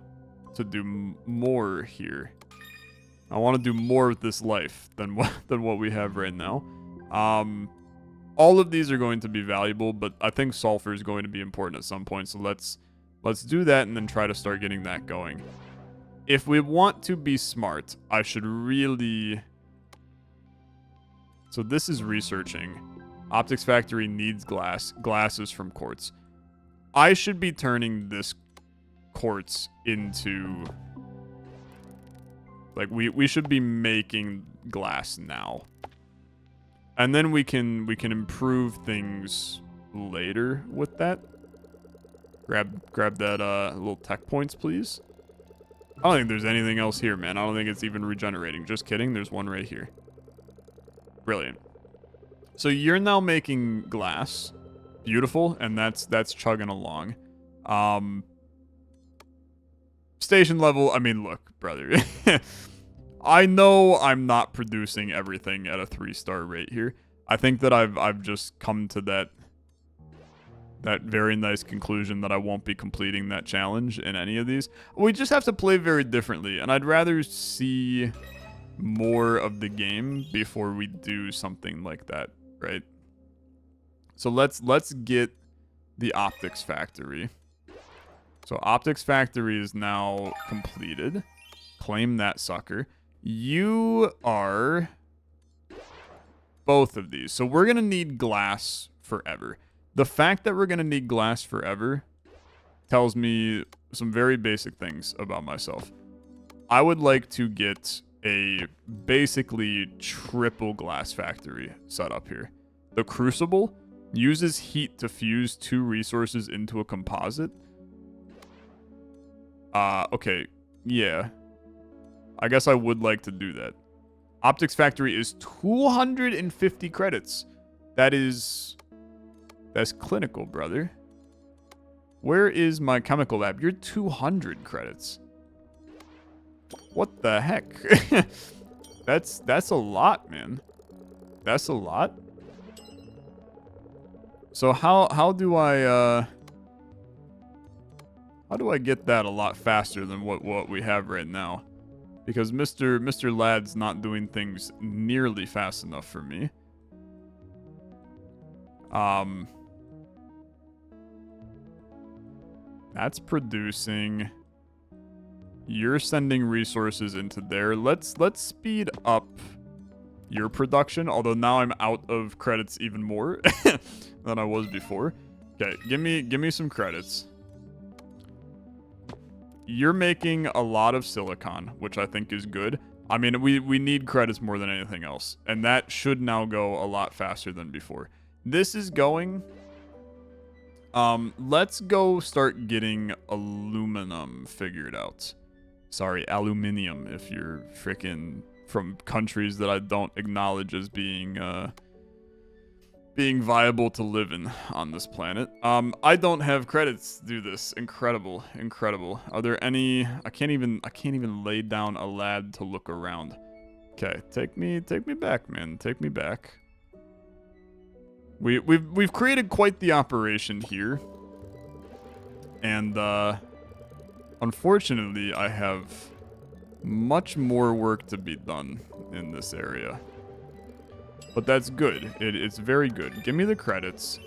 to do more here. I want to do more with this life than what we have right now. All of these are going to be valuable, but I think sulfur is going to be important at some point. So let's do that and then try to start getting that going. If we want to be smart, I should really... So this is researching. Optics factory needs glass. Glass is from quartz. I should be turning this quartz into... Like, we should be making glass now. And then we can improve things later with that. Grab that little tech points, please. I don't think there's anything else here, man. I don't think it's even regenerating. Just kidding. There's one right here. Brilliant. So you're now making glass. Beautiful. And that's chugging along. Station level. I mean, look, brother. I know I'm not producing everything at a 3-star rate here. I think that I've just come to that very nice conclusion that I won't be completing that challenge in any of these. We just have to play very differently, and I'd rather see more of the game before we do something like that, right? So let's get the optics factory. So optics factory is now completed. Claim that sucker. You are both of these. So we're going to need glass forever. The fact that we're going to need glass forever tells me some very basic things about myself. I would like to get a basically triple glass factory set up here. The crucible uses heat to fuse 2 resources into a composite. Okay. Yeah. I guess I would like to do that. Optics factory is 250 credits. That's clinical, brother. Where is my chemical lab? You're 200 credits. What the heck? That's a lot, man. That's a lot. So how do I get that a lot faster than what we have right now? Because Mr. Lad's not doing things nearly fast enough for me. That's producing. You're sending resources into there. Let's speed up your production, although now I'm out of credits even more than I was before. Okay, give me some credits. you're making a lot of silicon, which I think is good. I mean, we need credits more than anything else, and that should now go a lot faster than before. This is going... let's go start getting aluminum figured out. Sorry, aluminium, if you're freaking from countries that I don't acknowledge as being viable to live in on this planet. I don't have credits to do this. Incredible, incredible. Are there any? I can't even lay down a lad to look around. Okay, take me back, man. Take me back. We've created quite the operation here, and unfortunately, I have much more work to be done in this area. But that's good. It's very good. Give me the credits.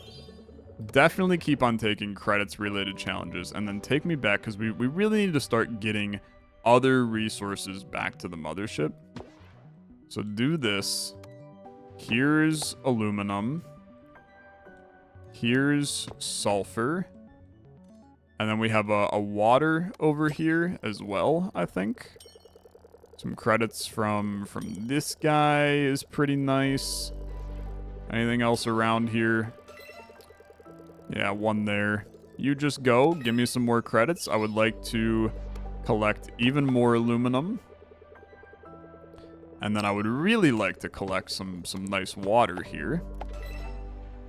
Definitely keep on taking credits related challenges, and then take me back, because we really need to start getting other resources back to the mothership. So do this. Here's aluminum. Here's sulfur. And then we have a water over here as well, I think. Some credits from this guy is pretty nice. Anything else around here? Yeah, one there. You just go. Give me some more credits. I would like to collect even more aluminum. And then I would really like to collect some nice water here.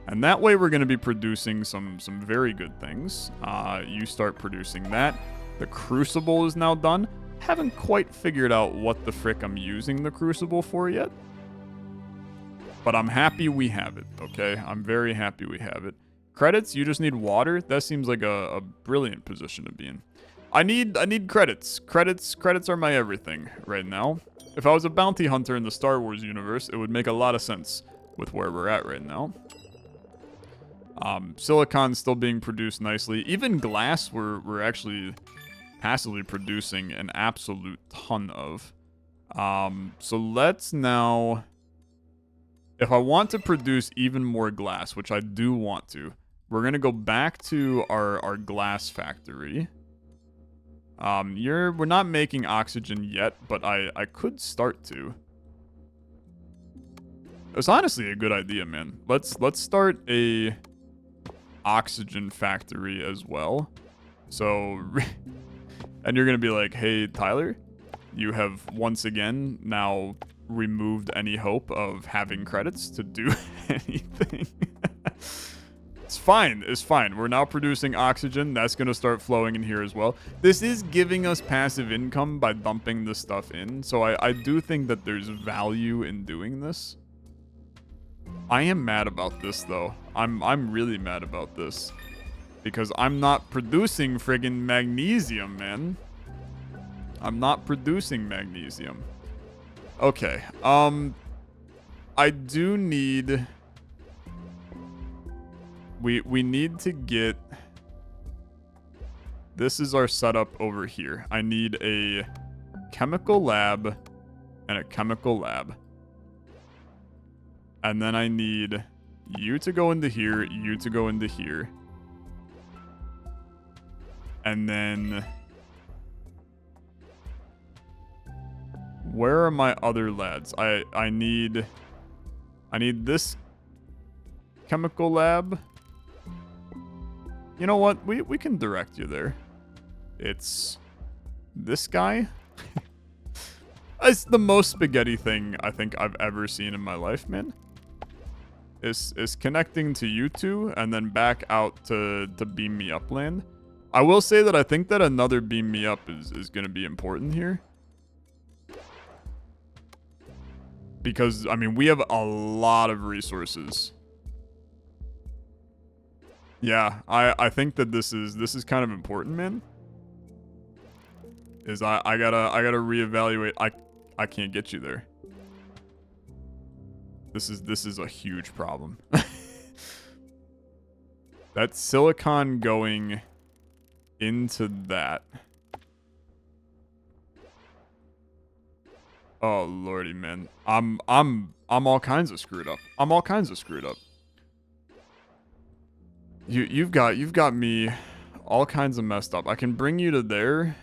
And that way we're going to be producing some very good things. You start producing that. The crucible is now done. Haven't quite figured out what the frick I'm using the crucible for yet. But I'm happy we have it, okay? I'm very happy we have it. Credits, you just need water? That seems like a brilliant position to be in. I need credits. Credits are my everything right now. If I was a bounty hunter in the Star Wars universe, it would make a lot of sense with where we're at right now. Silicon's still being produced nicely. Even glass, we're actually passively producing an absolute ton of. So let's now... If I want to produce even more glass, which I do want to, we're going to go back to our glass factory. We're not making oxygen yet, but I could start to. It's honestly a good idea, man. Let's start a oxygen factory as well. So, and you're going to be like, hey, Tyler, you have once again now removed any hope of having credits to do anything. It's fine. It's fine. We're now producing oxygen. That's going to start flowing in here as well. This is giving us passive income by dumping this stuff in. So I do think that there's value in doing this. I am mad about this, though. I'm really mad about this. Because I'm not producing friggin' magnesium, man. I'm not producing magnesium. Okay. I do need... We need to get... This is our setup over here. I need a chemical lab and a chemical lab. And then I need you to go into here, you to go into here. And then... Where are my other lads? I need this chemical lab. You know what? We can direct you there. It's this guy. It's the most spaghetti thing I think I've ever seen in my life, man. Is connecting to you two and then back out to beam me up land. I will say that I think that another beam me up is going to be important here. Because, I mean, we have a lot of resources. Yeah, I think that this is kind of important, man. Is I gotta reevaluate. I can't get you there. This is a huge problem. That silicon going into that. Oh lordy, man. I'm all kinds of screwed up. I'm all kinds of screwed up. You've got me all kinds of messed up. I can bring you to there.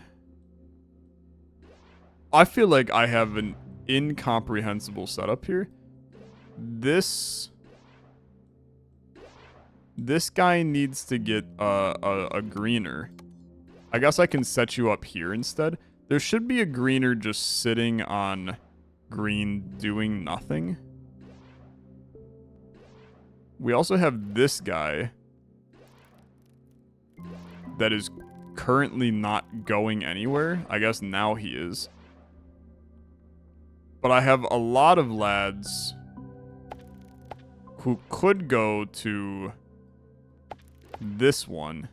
I feel like I have an incomprehensible setup here. This guy needs to get a greener. I guess I can set you up here instead. There should be a greener just sitting on green doing nothing. We also have this guy that is currently not going anywhere. I guess now he is. But I have a lot of lads who could go to this one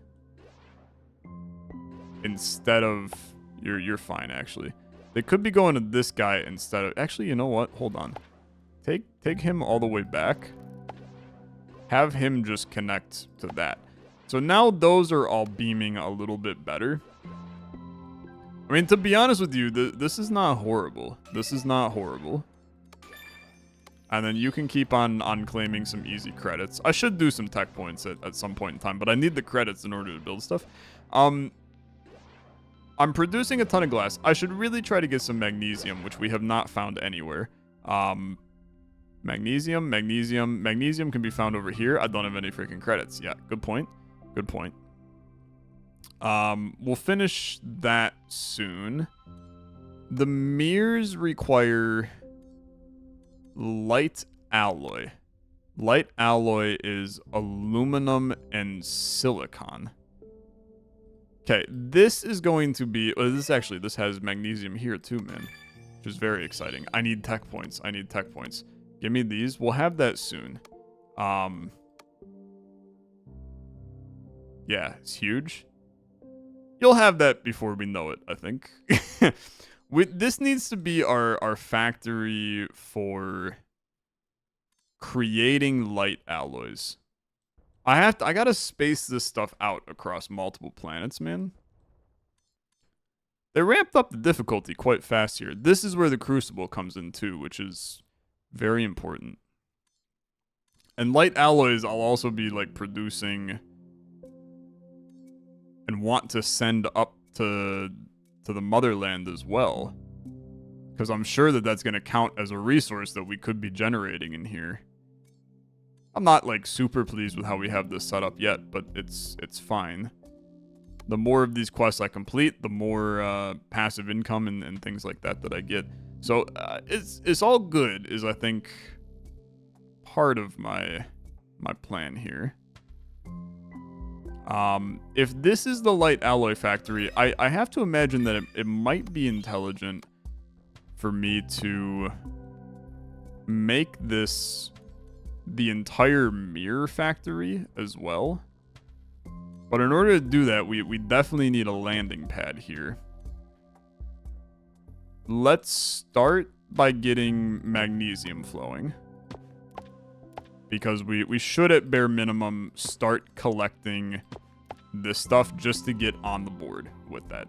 instead of... You're fine, actually. They could be going to this guy instead of... Actually, you know what? Hold on. Take him all the way back. Have him just connect to that. So now those are all beaming a little bit better. I mean, to be honest with you, this is not horrible. This is not horrible. And then you can keep on claiming some easy credits. I should do some tech points at some point in time, but I need the credits in order to build stuff. I'm producing a ton of glass. I should really try to get some magnesium, which we have not found anywhere. Magnesium can be found over here. I don't have any freaking credits. Yeah, good point. Good point. We'll finish that soon. The mirrors require light alloy. Light alloy is aluminum and silicon. Okay, this is going to be... this has magnesium here too, man. Which is very exciting. I need tech points. Give me these. We'll have that soon. Yeah, it's huge. You'll have that before we know it, I think. This needs to be our factory for creating light alloys. I gotta space this stuff out across multiple planets, man. They ramped up the difficulty quite fast here. This is where the crucible comes in too, which is very important. And light alloys I'll also be like producing and want to send up to the motherland as well. Because I'm sure that that's going to count as a resource that we could be generating in here. I'm not like super pleased with how we have this set up yet, but it's fine. The more of these quests I complete, the more passive income and things like that I get. So it's all good, is I think part of my plan here. If this is the light alloy factory, I have to imagine that it might be intelligent for me to make this the entire mirror factory as well. But in order to do that, we definitely need a landing pad here. Let's start by getting magnesium flowing. Because we should, at bare minimum, start collecting this stuff just to get on the board with that.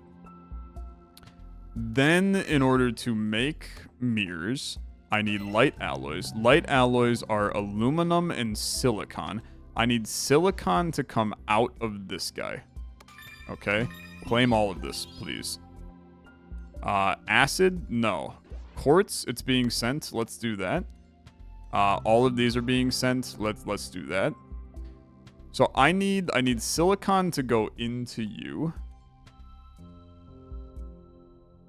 Then, in order to make mirrors, I need light alloys. Light alloys are aluminum and silicon. I need silicon to come out of this guy. Okay? Claim all of this, please. Acid? No. Quartz? It's being sent. Let's do that. All of these are being sent. Let's do that. So I need silicon to go into you.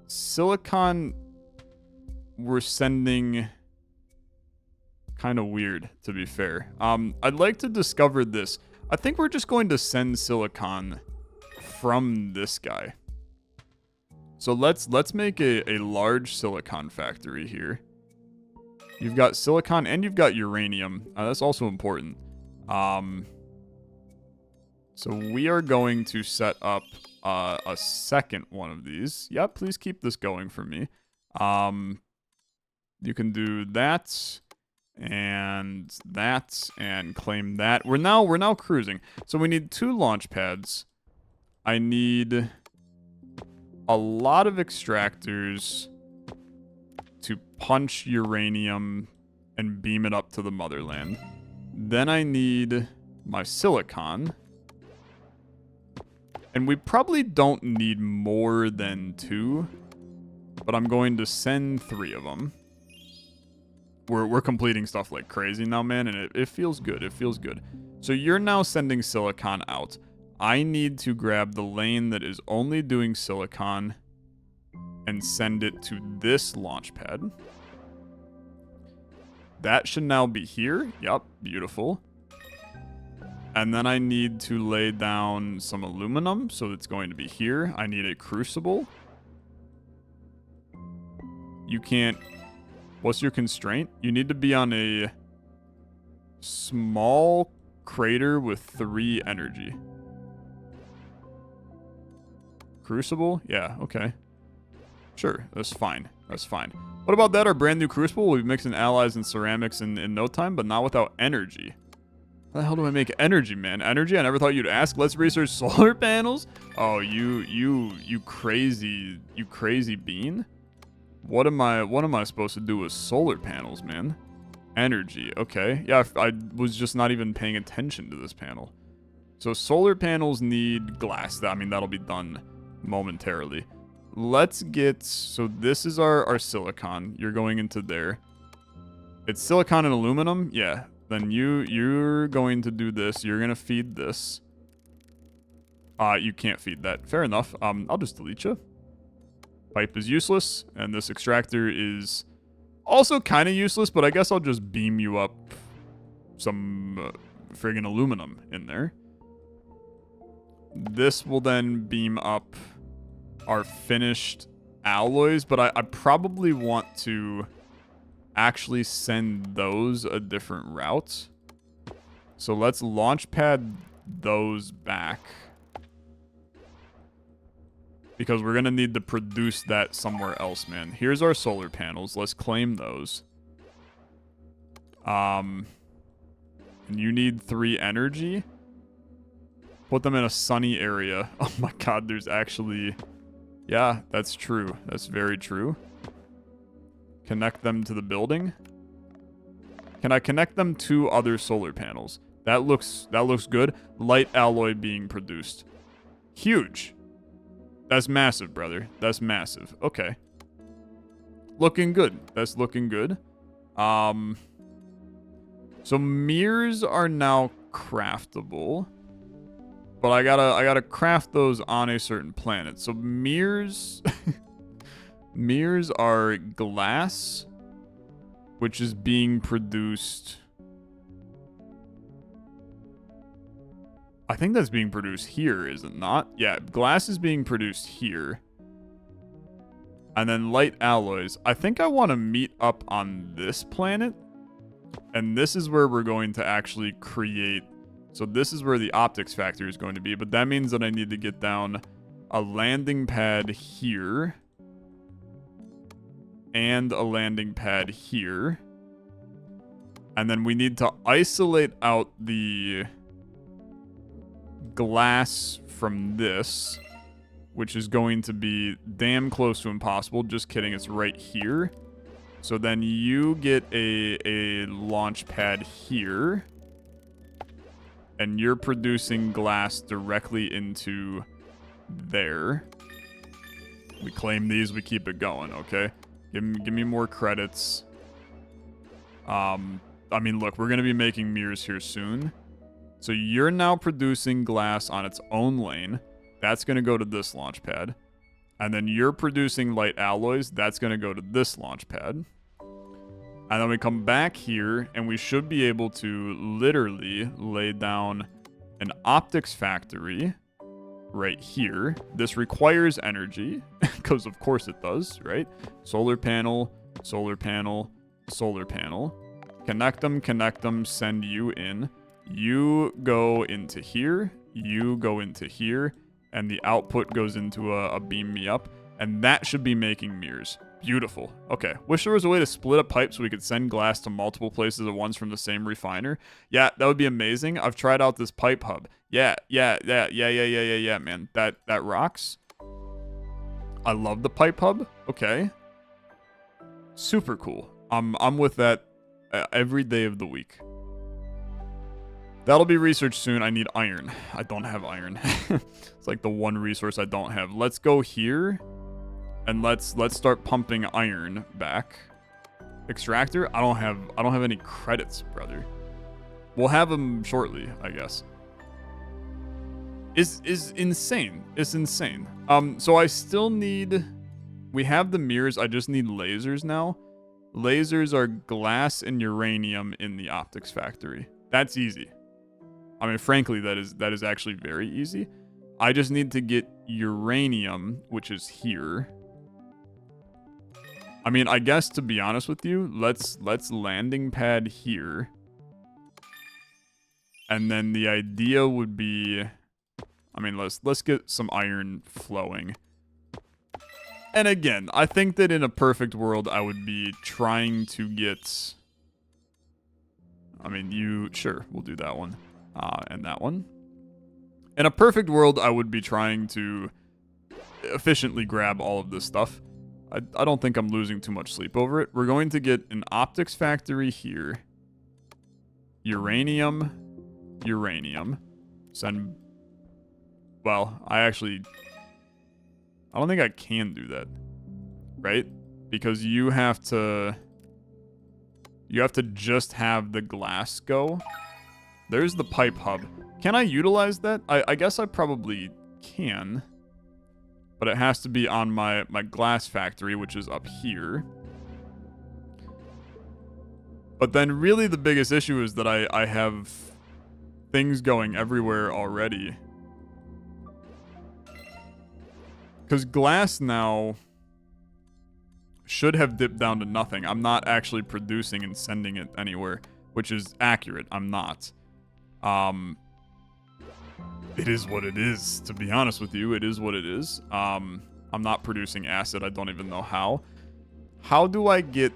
Silicon we're sending kind of weird, to be fair. I'd like to discover this. I think we're just going to send silicon from this guy. So let's make a large silicon factory here. You've got silicon and you've got uranium. That's also important. So we are going to set up a second one of these. Yeah, please keep this going for me. You can do that and claim that. We're now cruising. So we need 2 launch pads. I need a lot of extractors to punch uranium and beam it up to the motherland. Then I need my silicon. And we probably don't need more than 2. but I'm going to send 3 of them. We're completing stuff like crazy now, man, and it feels good. It feels good. So you're now sending silicon out. I need to grab the lane that is only doing silicon and send it to this launch pad. That should now be here. Yup, beautiful. And then I need to lay down some aluminum, so it's going to be here. I need a crucible. You can't... What's your constraint? You need to be on a small crater with 3 energy. Crucible? Yeah, okay. Sure, that's fine. That's fine. What about that? Our brand new crucible? We'll be mixing alloys and ceramics in no time, but not without energy. How the hell do I make energy, man? Energy? I never thought you'd ask. Let's research solar panels? Oh, you crazy bean? What am I supposed to do with solar panels, man? Energy, okay. Yeah, I was just not even paying attention to this panel. So solar panels need glass. I mean, that'll be done momentarily. Let's get... So this is our silicon. You're going into there. It's silicon and aluminum? Yeah. Then you're going to do this. You're going to feed this. You can't feed that. Fair enough. I'll just delete you. Pipe is useless, and this extractor is also kind of useless, but I guess I'll just beam you up some friggin' aluminum in there. This will then beam up our finished alloys, but I probably want to actually send those a different route. So let's launch pad those back, because we're going to need to produce that somewhere else, man. Here's our solar panels. Let's claim those. And you need 3 energy. Put them in a sunny area. Oh my god, there's actually... Yeah, that's true. That's very true. Connect them to the building. Can I connect them to other solar panels? That looks good. Light alloy being produced. Huge. That's massive, brother. That's massive. Okay. Looking good. That's looking good. So mirrors are now craftable. But I gotta craft those on a certain planet. So mirrors... mirrors are glass, which is being produced... I think that's being produced here, is it not? Yeah, glass is being produced here. And then light alloys. I think I want to meet up on this planet. And this is where we're going to actually create... So this is where the optics factory is going to be. But that means that I need to get down a landing pad here. And a landing pad here. And then we need to isolate out the... glass from this, which is going to be damn close to impossible. Just kidding, it's right here. So then you get a launch pad here, and you're producing glass directly into there. We claim these, we keep it going, okay? Give me more credits. I mean, look, we're gonna be making mirrors here soon. So you're now producing glass on its own lane. That's going to go to this launch pad. And then you're producing light alloys. That's going to go to this launch pad. And then we come back here, and we should be able to literally lay down an optics factory right here. This requires energy, because of course it does, right? Solar panel, solar panel, solar panel. Connect them, send you in. You go into here, you go into here, and the output goes into a beam me up, and that should be making mirrors. Beautiful. Okay, wish there was a way to split up pipes so we could send glass to multiple places at once from the same refiner. Yeah, that would be amazing. I've tried out this pipe hub. Yeah, man. That rocks. I love the pipe hub. Okay. Super cool. I'm with that every day of the week. That'll be researched soon. I need iron. I don't have iron. It's like the one resource I don't have. Let's go here. And let's start pumping iron back. Extractor? I don't have any credits, brother. We'll have them shortly, I guess. Is insane. It's insane. So I still need... We have the mirrors. I just need lasers now. Lasers are glass and uranium in the optics factory. That's easy. I mean, frankly, that is actually very easy. I just need to get uranium, which is here. I mean, I guess to be honest with you, let's landing pad here. And then the idea would be, I mean, let's get some iron flowing. And again, I think that in a perfect world, I would be trying to get... I mean, sure, we'll do that one. And that one. In a perfect world, I would be trying to efficiently grab all of this stuff. I don't think I'm losing too much sleep over it. We're going to get an optics factory here. Uranium. Send... Well, I don't think I can do that, right? Because you have to just have the glass go. There's the pipe hub. Can I utilize that? I guess I probably can. But it has to be on my glass factory, which is up here. But then really the biggest issue is that I have things going everywhere already. Because glass now should have dipped down to nothing. I'm not actually producing and sending it anywhere, which is accurate. I'm not. It is what it is, to be honest with you. It is what it is. I'm not producing acid. I don't even know how. How do I get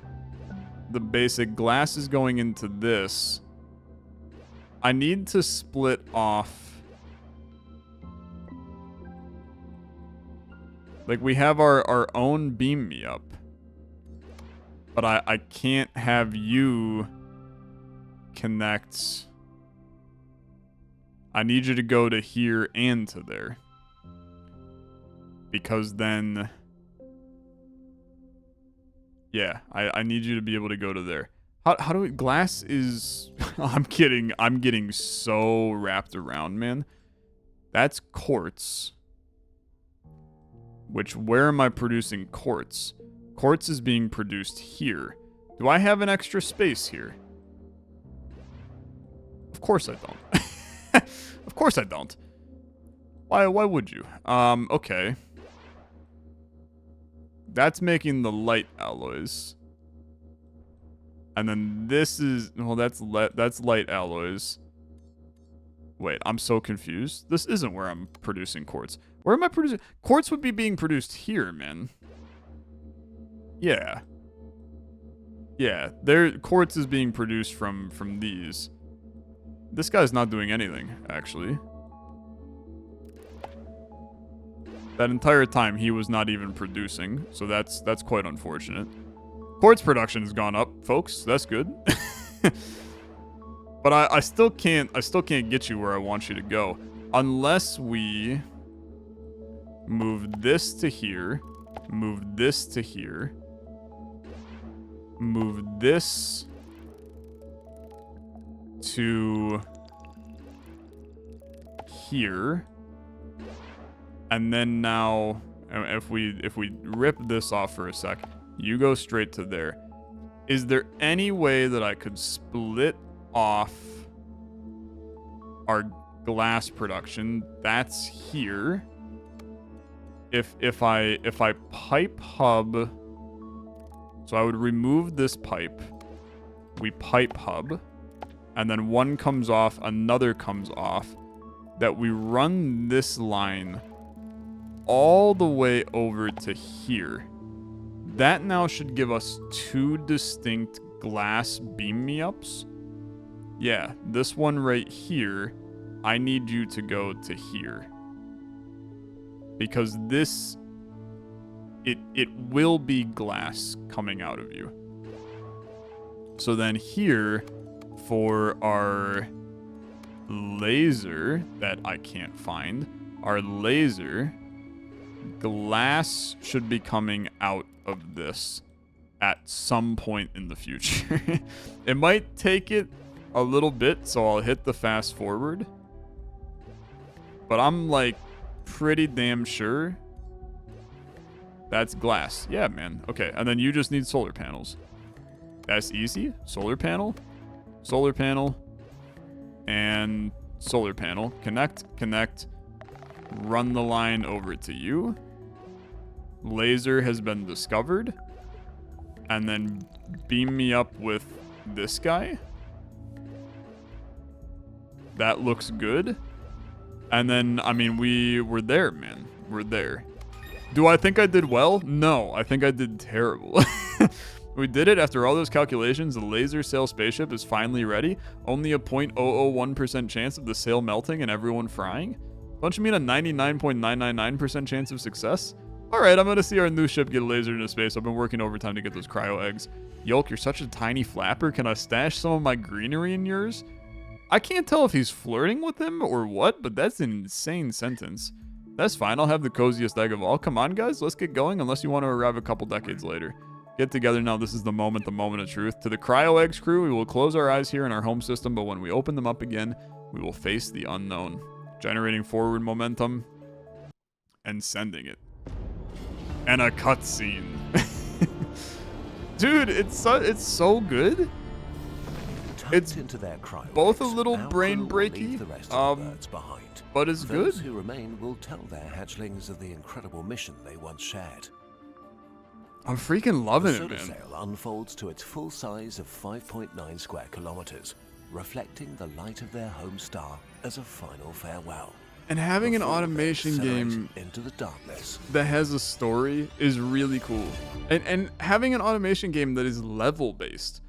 the basic glasses going into this? I need to split off... Like, we have our own beam me up. But I can't have you connect... I need you to go to here and to there. Because then... Yeah, I need you to be able to go to there. How do we... Glass is... I'm getting so wrapped around, man. That's quartz. Which, where am I producing quartz? Quartz is being produced here. Do I have an extra space here? Of course I don't. Of course I don't. Why would you? Okay. That's making the light alloys. And then this is... Well, that's light alloys. Wait, I'm so confused. This isn't where I'm producing quartz. Where am I producing... Quartz would be being produced here, man. Yeah. Yeah, quartz is being produced from these. This guy's not doing anything, actually. That entire time, he was not even producing, so that's quite unfortunate. Quartz production has gone up, folks. That's good. But I still can't get you where I want you to go unless we move this to here, move this to here, move this to here, and then now if we rip this off for a sec, you go straight to there. Is there any way that I could split off our glass production? That's here. If I pipe hub, so I would remove this pipe. We pipe hub, and then one comes off, another comes off. That we run this line all the way over to here. That now should give us two distinct glass beam me ups. Yeah, this one right here, I need you to go to here. Because this, it will be glass coming out of you. So then here, for our laser that I can't find, our laser, glass should be coming out of this at some point in the future. It might take it a little bit, so I'll hit the fast forward. But I'm like pretty damn sure that's glass. Yeah, man. Okay, and then you just need solar panels. That's easy. Solar panel, and solar panel. Connect. Run the line over to you. Laser has been discovered. And then beam me up with this guy. That looks good. And then, I mean, we're there, man. We're there. Do I think I did well? No, I think I did terrible. We did it after all those calculations. The laser sail spaceship is finally ready. Only a 0.001% chance of the sail melting and everyone frying. Don't you mean a 99.999% chance of success? Alright, I'm gonna see our new ship get lasered into space. I've been working overtime to get those cryo eggs. Yolk, you're such a tiny flapper. Can I stash some of my greenery in yours? I can't tell if he's flirting with him or what, but that's an insane sentence. That's fine, I'll have the coziest egg of all. Come on, guys, let's get going, unless you want to arrive a couple decades later. Get together now, this is the moment of truth. To the cryo eggs crew, we will close our eyes here in our home system, but when we open them up again, we will face the unknown. Generating forward momentum and sending it. And a cutscene. Dude, it's so good. It's into their cryo both a little brain breaky, but it's good. Those who remain will tell their hatchlings of the incredible mission they once shared. I'm freaking loving it, man. The man. sail unfolds to its full size of 5.9 square kilometers, reflecting the light of their home star as a final farewell. And having an automation game into the darkness that has a story is really cool. And having an automation game that is level based.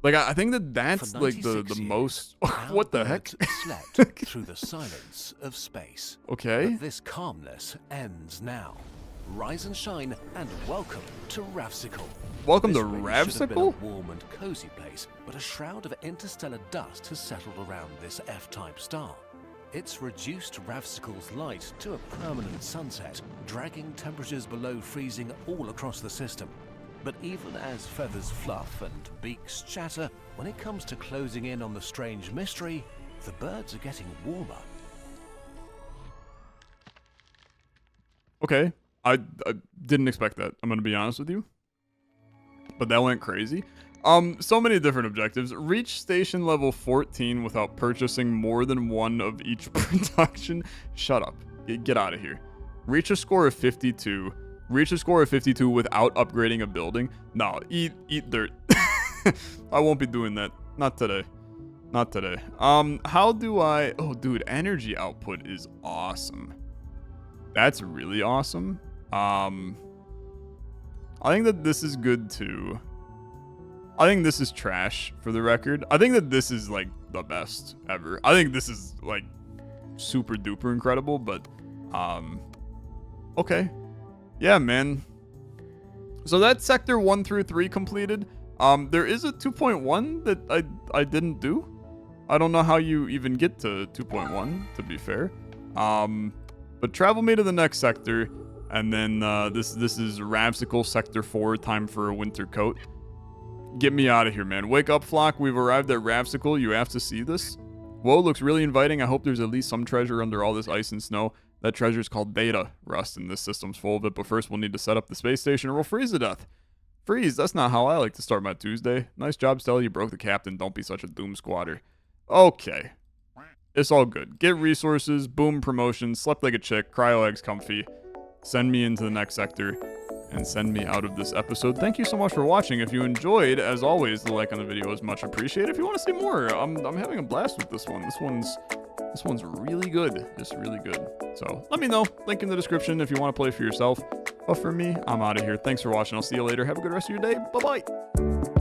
Like, I think that's like the most... What the heck? Slept through the silence of space. Okay. But this calmness ends now. Rise and shine, and welcome to Ravsicle. Welcome this to really Ravsicle? should have been a warm and cozy place, but a shroud of interstellar dust has settled around this F-type star. It's reduced Ravsicle's light to a permanent sunset, dragging temperatures below freezing all across the system. But even as feathers fluff and beaks chatter, when it comes to closing in on the strange mystery, the birds are getting warmer. Okay. I didn't expect that. I'm going to be honest with you. But that went crazy. So many different objectives. Reach station level 14 without purchasing more than one of each production. Shut up. Get out of here. Reach a score of 52. Reach a score of 52 without upgrading a building. No, eat dirt. I won't be doing that. Not today. Not today. How do I... Oh, dude, energy output is awesome. That's really awesome. I think that this is good too. I think this is trash, for the record. I think that this is like the best ever. I think this is like super duper incredible, but okay. Yeah, man. So that's sector 1 through 3 completed. There is a 2.1 that I didn't do. I don't know how you even get to 2.1, to be fair. But travel me to the next sector, and then this is Ravsicle Sector 4, time for a winter coat. Get me out of here, man. Wake up, flock. We've arrived at Ravsicle. You have to see this. Whoa, looks really inviting. I hope there's at least some treasure under all this ice and snow. That treasure's called data rust, and this system's full of it, but first we'll need to set up the space station or we'll freeze to death. Freeze, that's not how I like to start my Tuesday. Nice job, Stella. You broke the captain. Don't be such a doom squatter. Okay. It's all good. Get resources, boom, promotion, slept like a chick, cryo eggs comfy. Send me into the next sector and send me out of this episode. Thank you so much for watching. If you enjoyed, as always, the like on the video is much appreciated. If you want to see more, I'm having a blast with this one. This one's really good. It's really good. So let me know. Link in the description if you want to play for yourself. But for me, I'm out of here. Thanks for watching. I'll see you later. Have a good rest of your day. Bye-bye.